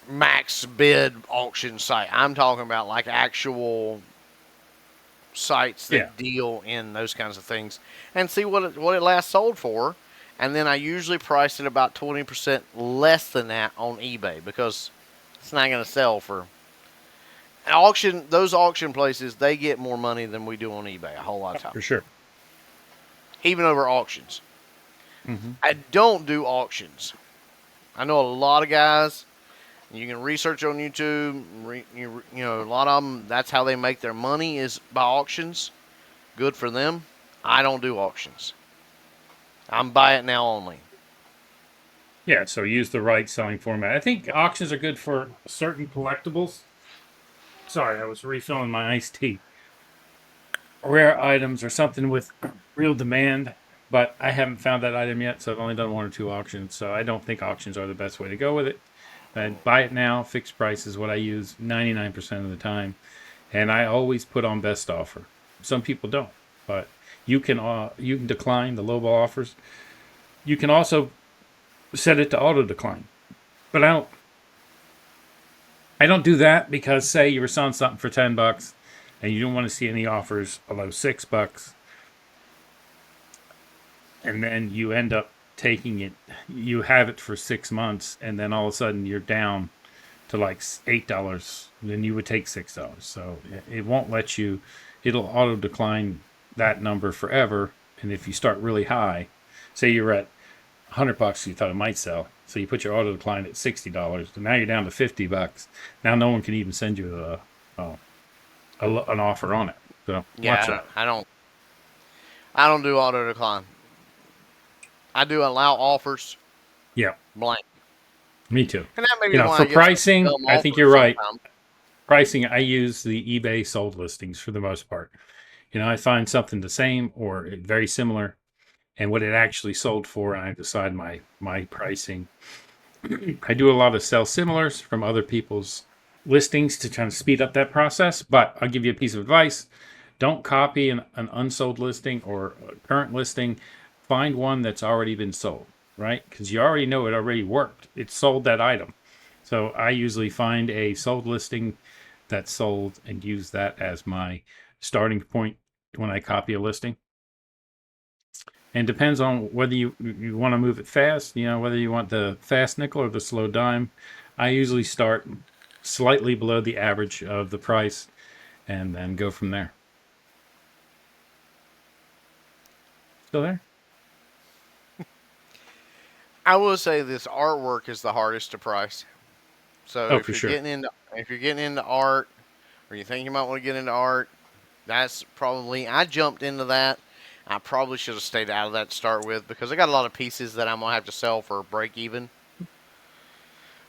max bid auction site. I'm talking about like actual sites Yeah. that deal in those kinds of things, and see what it last sold for. And then I usually price it about 20% less than that on eBay because it's not going to sell for auction. Those auction places, they get more money than we do on eBay a whole lot of For times, sure. even over auctions. Hmm. I don't do auctions. I know a lot of guys. You can research on YouTube. A lot of them. That's how they make their money is by auctions. Good for them. I don't do auctions. I'm buy it now only. Yeah. So use the right selling format. I think auctions are good for certain collectibles. Sorry, I was refilling my iced tea. Rare items or something with real demand, but I haven't found that item yet, so I've only done 1 or 2 auctions. So I don't think auctions are the best way to go with it. And buy it now, fixed price is what I use 99% of the time, and I always put on best offer. Some people don't, but you can decline the lowball offers. You can also set it to auto decline, but I don't do that because say you were selling something for $10 and you don't want to see any offers below $6, and then you end up taking it. You have it for 6 months, and then all of a sudden you're down to to like $8, then you would take $6. So it won't let you. It'll auto decline that number forever. And if you start really high, say you're at $100 you thought it might sell, so you put your auto decline at $60, and now you're down to $50. Now no one can even send you an offer on it. So watch Yeah, that. I don't do auto decline. I do allow offers Yeah, blank, me too. and that may be why For I get some pricing, dumb I think offers you're right. sometimes. Pricing, I use the eBay sold listings for the most part. I find something the same or very similar, and what it actually sold for, and I decide my pricing. I do a lot of sell similars from other people's listings to kind of speed up that process. But I'll give you a piece of advice: don't copy an unsold listing or a current listing. Find one that's already been sold, right? Because you already know it already worked. It sold that item. So I usually find a sold listing that's sold and use that as my starting point when I copy a listing. And depends on whether you want to move it fast, whether you want the fast nickel or the slow dime. I usually start slightly below the average of the price and then go from there. Still there? I will say this: artwork is the hardest to price. So Oh, for sure. if you're getting into art, or you think you might want to get into art, that's probably I jumped into that. I probably should have stayed out of that to start with because I got a lot of pieces that I'm gonna have to sell for break even.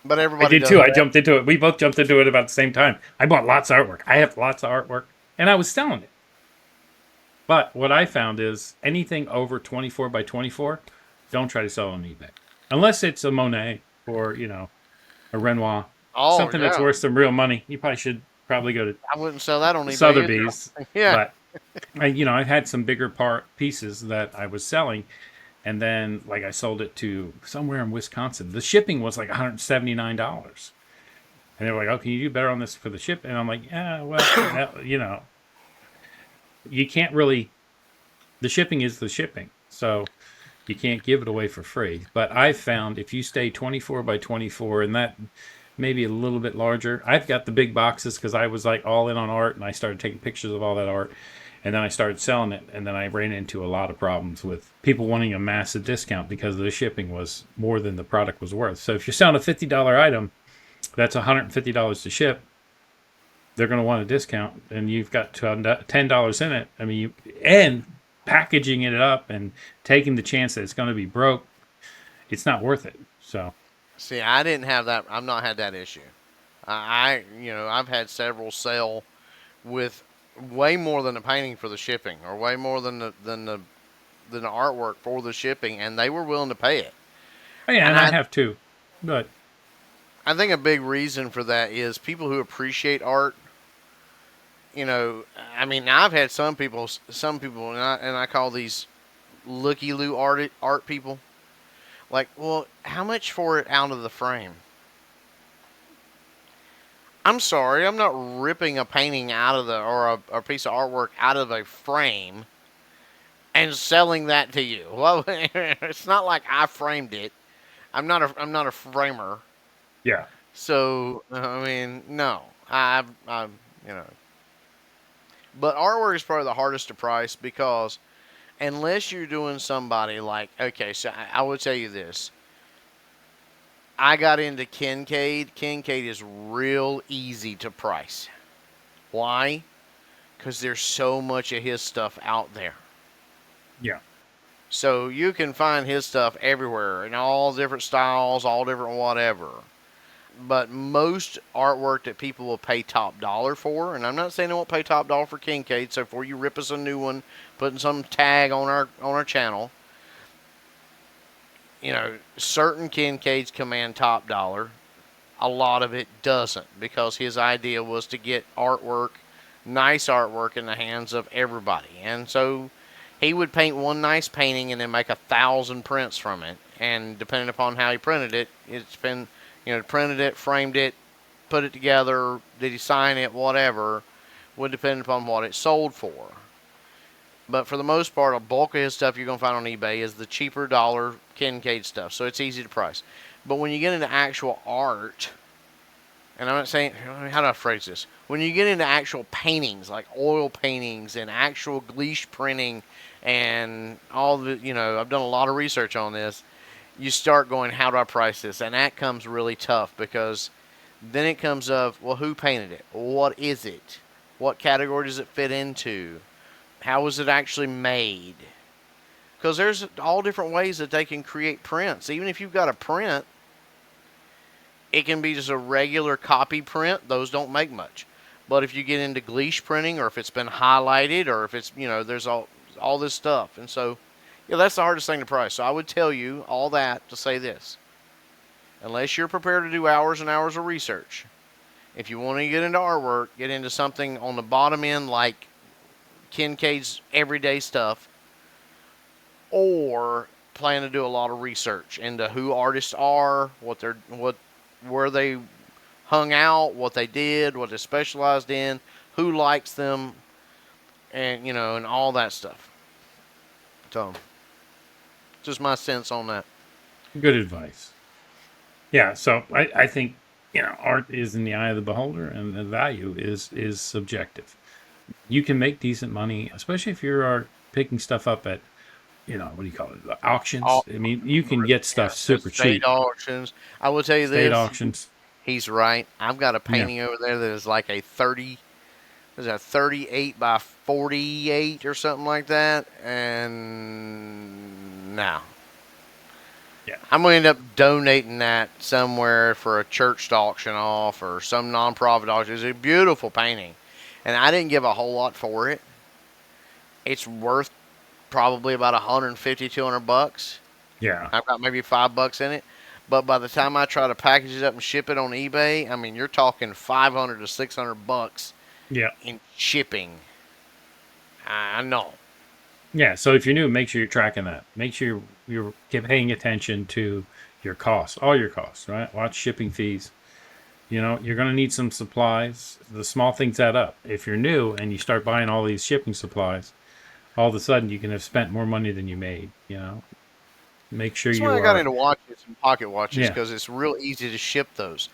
But I everybody did does too. I that. jumped into it. We both jumped into it about the same time. I bought lots of artwork. I have lots of artwork, and I was selling it. But what I found is anything over 24 by 24, don't try to sell on eBay. Unless it's a Monet or, a Renoir, Oh something that's yeah, worth some real money. You probably should go to I wouldn't sell that on eBay either. Sotheby's. Yeah. But I had some bigger pieces that I was selling, and then like I sold it to somewhere in Wisconsin. The shipping was like $179, and they were like, "Oh, can you do better on this for the ship?" And I'm like, "Yeah, well, you can't really. The shipping is the shipping, so you can't give it away for free." But I've found if you stay 24 by 24, and that maybe a little bit larger. I've got the big boxes because I was like all in on art, and I started taking pictures of all that art. And then I started selling it, and then I ran into a lot of problems with people wanting a massive discount because the shipping was more than the product was worth. So if you're selling a $50 item, that's $150 to ship. They're going to want a discount, and you've got $10 in it. I mean, and packaging it up and taking the chance that it's going to be broke, it's not worth it. So See, I didn't have that. I've not had that issue. I've had several sell with way more than the painting for the shipping, or way more than the artwork for the shipping, and they were willing to pay it. oh, yeah, And and I have too, but I think a big reason for that is people who appreciate art. I mean, I've had some people, and I call these looky loo art people. Like, well, how much for it out of the frame? I'm sorry, I'm not ripping a painting out of or a piece of artwork out of a frame and selling that to you. Well, it's not like I framed it. I'm not a framer. yeah, So I mean, no, I you know. But artwork is probably the hardest to price because unless you're doing somebody like, okay, so I will tell you this. I got into Kincaid. Kincaid is real easy to price. Why? Because there's so much of his stuff out there. yeah. So you can find his stuff everywhere in all different styles, all different whatever. But most artwork that people will pay top dollar for, and I'm not saying they won't pay top dollar for Kincaid, so before you rip us a new one, putting some tag on our channel, certain Kincaids command top dollar. A lot of it doesn't because his idea was to get nice artwork in the hands of everybody. And so he would paint one nice painting and then make 1,000 prints from it. And depending upon how he printed it, it's been, printed it, framed it, put it together, did he sign it, whatever, would depend upon what it sold for. But for the most part, a bulk of his stuff you're going to find on eBay is the cheaper dollar Kincaid stuff. So it's easy to price. But when you get into actual art, and I'm not saying, how do I phrase this? When you get into actual paintings, like oil paintings and actual gleich printing and all the, I've done a lot of research on this. You start going, how do I price this? And that comes really tough because then it comes of, well, who painted it? What is it? What category does it fit into? How was it actually made? Because there's all different ways that they can create prints. Even if you've got a print, it can be just a regular copy print. Those don't make much. But if you get into gleich printing, or if it's been highlighted, or if it's, there's all this stuff. And so, yeah, that's the hardest thing to price. So I would tell you all that to say this. Unless you're prepared to do hours and hours of research, if you want to get into artwork, get into something on the bottom end like Kincaid's everyday stuff, or plan to do a lot of research into who artists are, where they hung out, what they did, what they specialized in, who likes them, and and all that stuff. So, just my sense on that. Good advice. Yeah, so I think art is in the eye of the beholder, and the value is subjective. You can make decent money, especially if you are picking stuff up at what do you call it, the auctions. I mean, you can get stuff super State cheap. auctions. I will tell you State this. auctions. He's right. I've got a Yeah. painting over there that is like a 38 by 48 or something like that. And now, Yeah. I'm going to end up donating that somewhere for a church to auction off or some nonprofit auction. It's a beautiful painting. And I didn't give a whole lot for it. It's worth probably about 150, 200 bucks. Yeah. I've got maybe $5 in it. But by the time I try to package it up and ship it on eBay, I mean, you're talking 500 to 600 bucks Yeah. in shipping. I know. Yeah. So if you're new, make sure you're tracking that. Make sure you're paying attention to your costs, all your costs, right? Watch shipping fees. You're going to need some supplies. The small things add up. If you're new and you start buying all these shipping supplies, all of a sudden you can have spent more money than you made. Make sure That's you why I got are. into watches and pocket watches, Yeah. because it's real easy to ship those.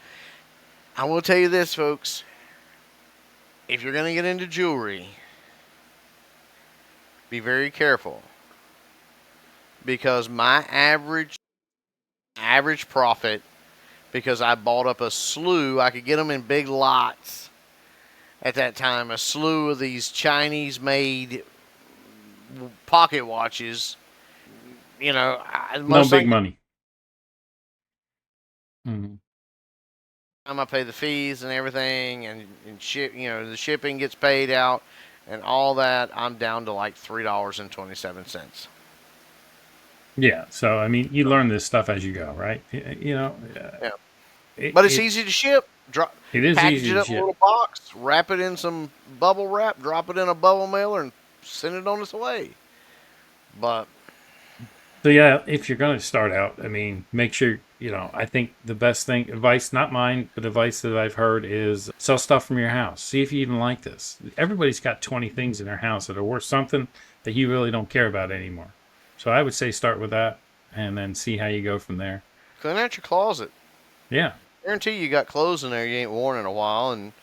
I will tell you this, folks. If you're going to get into jewelry, be very careful. Because my average profit, because I bought up a slew, I could get them in big lots at that time, a slew of these Chinese-made pocket watches. No big money. Mm-hmm. I pay the fees and everything, and ship. The shipping gets paid out, and all that. I'm down to like $3.27. Yeah. So I mean, you learn this stuff as you go, right? Yeah. But it's easy to ship. It is Package easy it to up in a ship. little box, wrap it in some bubble wrap, drop it in a bubble mailer, and send it on its way. But So yeah, if you're going to start out, I mean, make sure, I think the best advice, not mine, but advice that I've heard is sell stuff from your house. See if you even like this. Everybody's got 20 things in their house that are worth something that you really don't care about anymore. So I would say start with that and then see how you go from there. clean out your closet. Yeah. Guarantee you got clothes in there you ain't worn in a while, and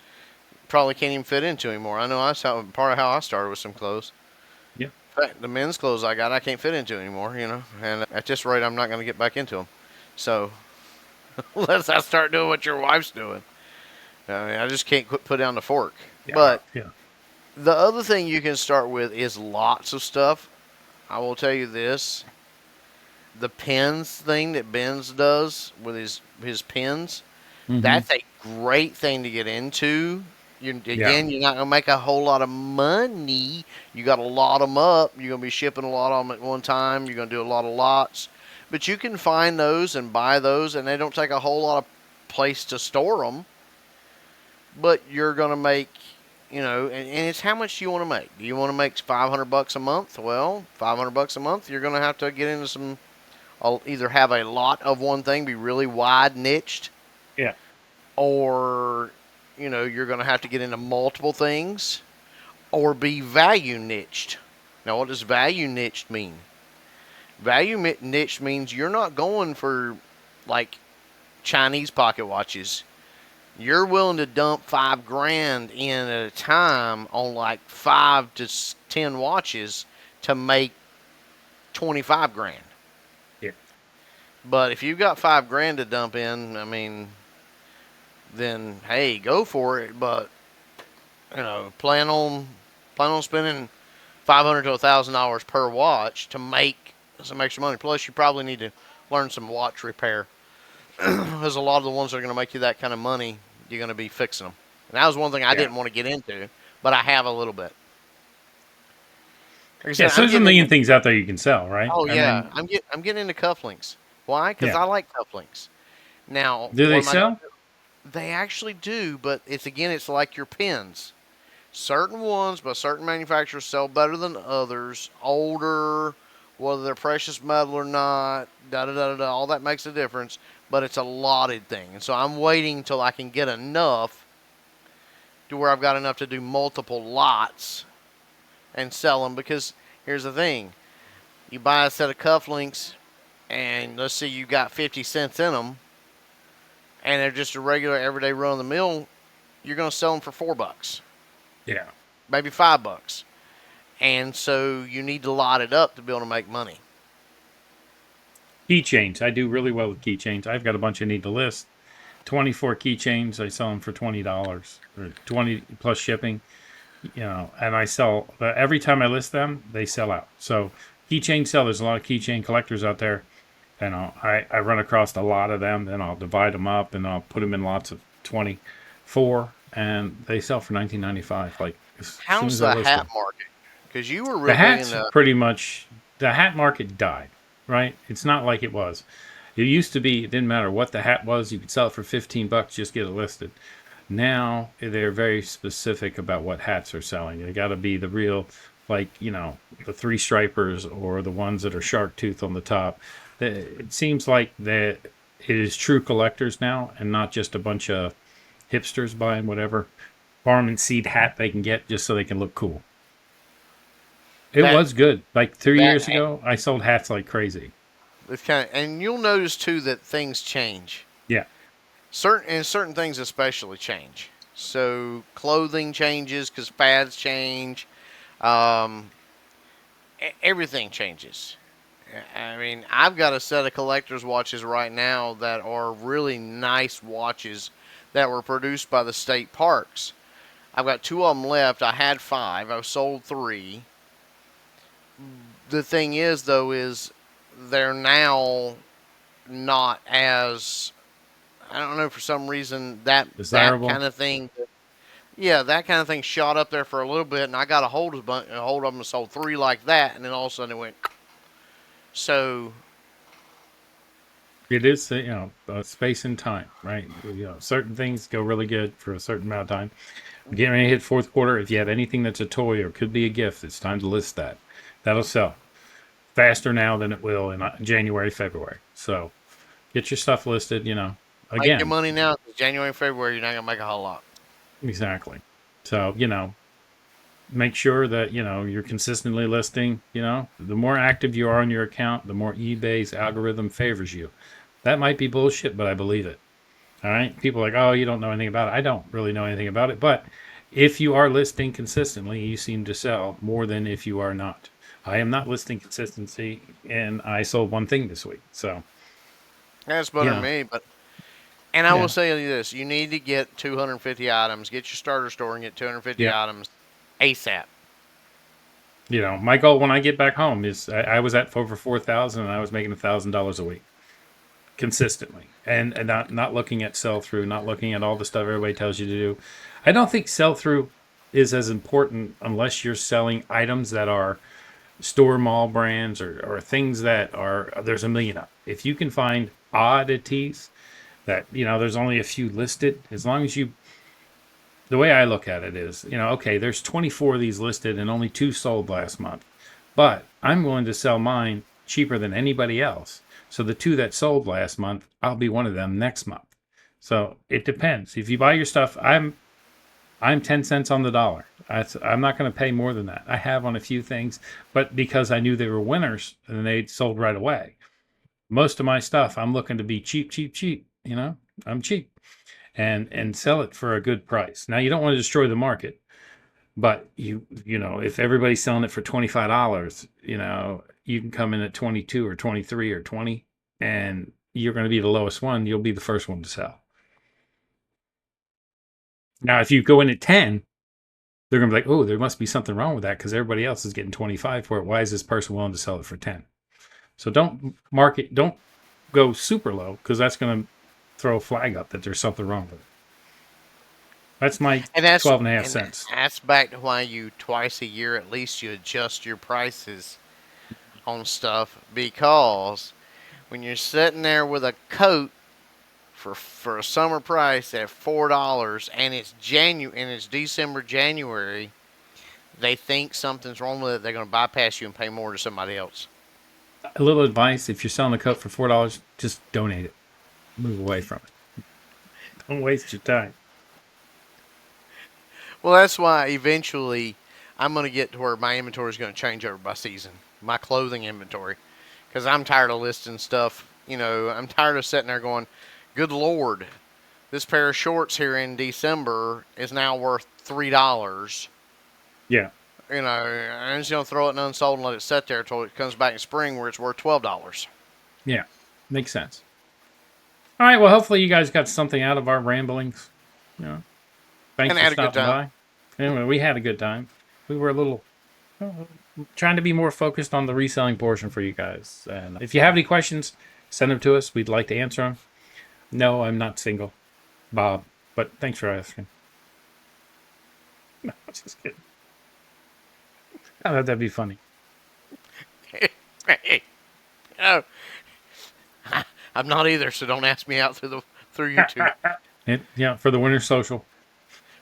probably can't even fit into anymore. I know that's part of how I started with some clothes. Yeah. In fact, the men's clothes I got, I can't fit into anymore, And at this rate, I'm not going to get back into them. So, unless I start doing what your wife's doing. I mean, I just can't put down the fork. Yeah. But yeah. the other thing you can start with is lots of stuff. I will tell you this. The pins thing that Benz does with his pins, Mm-hmm. that's a great thing to get into. You're not going to make a whole lot of money. You got to lot them up. You're going to be shipping a lot of them at one time. You're going to do a lot of lots. But you can find those and buy those, and they don't take a whole lot of place to store them. But you're going to make, and it's how much do you want to make? Do you want to make $500 a month? Well, $500 a month, you're going to have to get into some, either have a lot of one thing, be really wide niched. Yeah. Or you're going to have to get into multiple things, or be value niched. Now, what does value niched mean? Value niched means you're not going for like Chinese pocket watches. you're willing to dump $5,000 in at a time on like 5 to 10 watches to make 25 grand. Yeah. But if you've got 5 grand to dump in, I mean, then hey, go for it. But plan on spending $500 to $1,000 per watch to make some extra money. Plus, you probably need to learn some watch repair, because a lot of the ones that are going to make you that kind of money, you're going to be fixing them. And that was one thing I Yeah. didn't want to get into, but I have a little bit. Like I Yeah. said, So I'm there's a getting million into. things out there you can sell, right? Oh I yeah, mean, I'm getting into cufflinks. Why? Because yeah. I like cufflinks. Now, Do what they am I going sell? to do? They actually do, but it's like your pins. Certain ones by certain manufacturers sell better than others. Older, whether they're precious metal or not, da da da da da. All that makes a difference, but it's a lotted thing, and so I'm waiting till I can get enough to where I've got enough to do multiple lots and sell them. Because here's the thing: you buy a set of cufflinks, and let's say you got 50 cents in them, and they're just a regular everyday run of the mill. You're going to sell them for $4, Yeah. maybe $5. And so you need to lot it up to be able to make money. Keychains. I do really well with keychains. I've got a bunch I need to list. 24 keychains. I sell them for $20 or 20 plus shipping. And I sell every time I list them, they sell out. So keychain sell. There's a lot of keychain collectors out there. And I run across a lot of them. Then I'll divide them up and I'll put them in lots of 24, and they sell for 19.95. Like as soon How's as I the list hat them. market? Because you were The real big hats into. pretty much. The hat market died. Right? It's not like it was. It used to be. It didn't matter what the hat was. You could sell it for $15. Just get it listed. Now they're very specific about what hats are selling. They got to be the real, like the three stripers or the ones that are shark tooth on the top. It seems like that it is true collectors now, and not just a bunch of hipsters buying whatever farm and seed hat they can get just so they can look cool. It that was good. Like 3 years that ago, I sold hats like crazy. it's kind of, and you'll notice too that things change. Yeah, Certain things especially change. So clothing changes because fads change. Um, Everything changes. I mean, I've got a set of collector's watches right now that are really nice watches that were produced by the state parks. I've got two of them left. I had five. I've sold three. The thing is, though, is they're now not as, I don't know, for some reason that desirable. kind of thing. Yeah, that kind of thing shot up there for a little bit, and I got a hold of them and sold three like that, and then all of a sudden it went. So It is, space and time, right? Certain things go really good for a certain amount of time. We're getting ready to hit fourth quarter. If you have anything that's a toy or could be a gift, it's time to list that. That'll sell faster now than it will in January, February. So get your stuff listed. make your Again, money now. 'Cause January, February, you're not gonna make a whole lot. exactly. So make sure that you're consistently listing. The more active you are on your account, the more eBay's algorithm favors you. That might be bullshit, but I believe it. All right. People are like, oh, you don't know anything about it. I don't really know anything about it. But if you are listing consistently, you seem to sell more than if you are not. I am not listing consistency, and I sold one thing this week. So, That's better than yeah, me, but and I will yeah, say this: you need to get 250 items. Get your starter store and get 250 yeah. items ASAP. My goal when I get back home is I was at over 4,000, and I was making $1,000 a week consistently, and not looking at sell through, not looking at all the stuff everybody tells you to do. I don't think sell through is as important unless you're selling items that are store mall brands or things that are there's a million of. If you can find oddities that there's only a few listed, as long as you the way I look at it is, okay, there's 24 of these listed and only two sold last month, but I'm willing to sell mine cheaper than anybody else. So the two that sold last month, I'll be one of them next month. So it depends. If you buy your stuff, I'm 10 cents on the dollar. I'm not going to pay more than that. I have on a few things, but because I knew they were winners and they sold right away. Most of my stuff, I'm looking to be cheap, cheap, cheap. I'm cheap. and sell it for a good price. Now, you don't want to destroy the market, but you know, if everybody's selling it for $25, you know, you can come in at 22 or 23 or 20, and you're going to be the lowest one. You'll be the first one to sell. Now, if you go in at 10, they're going to be like, oh, there must be something wrong with that because everybody else is getting 25 for it. Why is this person willing to sell it for 10? So don't go super low, because that's going to throw a flag up that there's something wrong with it. That's my 12 and a half cents. That's back to why you twice a year at least you adjust your prices on stuff, because when you're sitting there with a coat for a summer price at $4 and it's December, January, they think something's wrong with it. They're going to bypass you and pay more to somebody else. A little advice: if you're selling a coat for $4, just donate it. Move away from it. Don't waste your time. Well, that's why eventually I'm going to get to where my inventory is going to change over by season. My clothing inventory. Because I'm tired of listing stuff. You know, I'm tired of sitting there going, good Lord, this pair of shorts here in December is now worth $3. Yeah. You know, I'm just going to throw it in unsold and let it sit there until it comes back in spring where it's worth $12. Yeah. Makes sense. All right. Well, hopefully you guys got something out of our ramblings. You know, thanks for stopping by. Anyway, we had a good time. We were a little trying to be more focused on the reselling portion for you guys. And if you have any questions, send them to us. We'd like to answer them. No, I'm not single, Bob, but thanks for asking. No, I'm just kidding. I thought that'd be funny. Hey, no, I'm not either, so don't ask me out through YouTube. Yeah, for the winter social.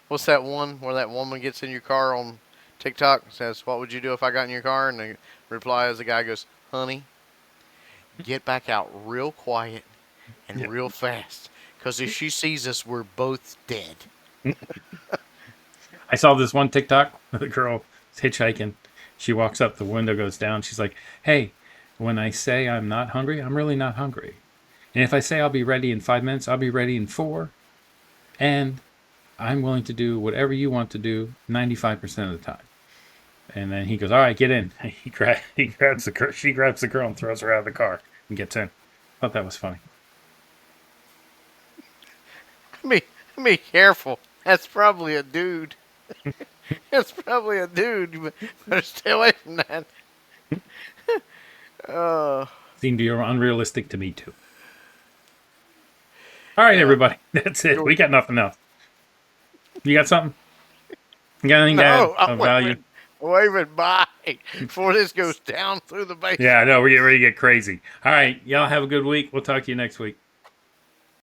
What's that one where that woman gets in your car on TikTok and says, "What would you do if I got in your car?" And the reply is the guy goes, "Honey, get back out real quiet and real fast, because if she sees us, we're both dead." I saw this one TikTok with a girl hitchhiking. She walks up, the window goes down. She's like, hey, when I say I'm not hungry, I'm really not hungry. And if I say I'll be ready in 5 minutes, I'll be ready in 4. And I'm willing to do whatever you want to do 95% of the time. And then he goes, all right, get in. He grabs the girl. She grabs the girl and throws her out of the car and gets in. I thought that was funny. Be careful. That's probably a dude. That's probably a dude. You better stay away from that. Seemed unrealistic to me, too. All right, everybody. That's it. We got nothing else. You got something? You got anything to add of value? Waving bye before this goes down through the basement. Yeah, I know. We're getting ready to get crazy. All right. Y'all have a good week. We'll talk to you next week.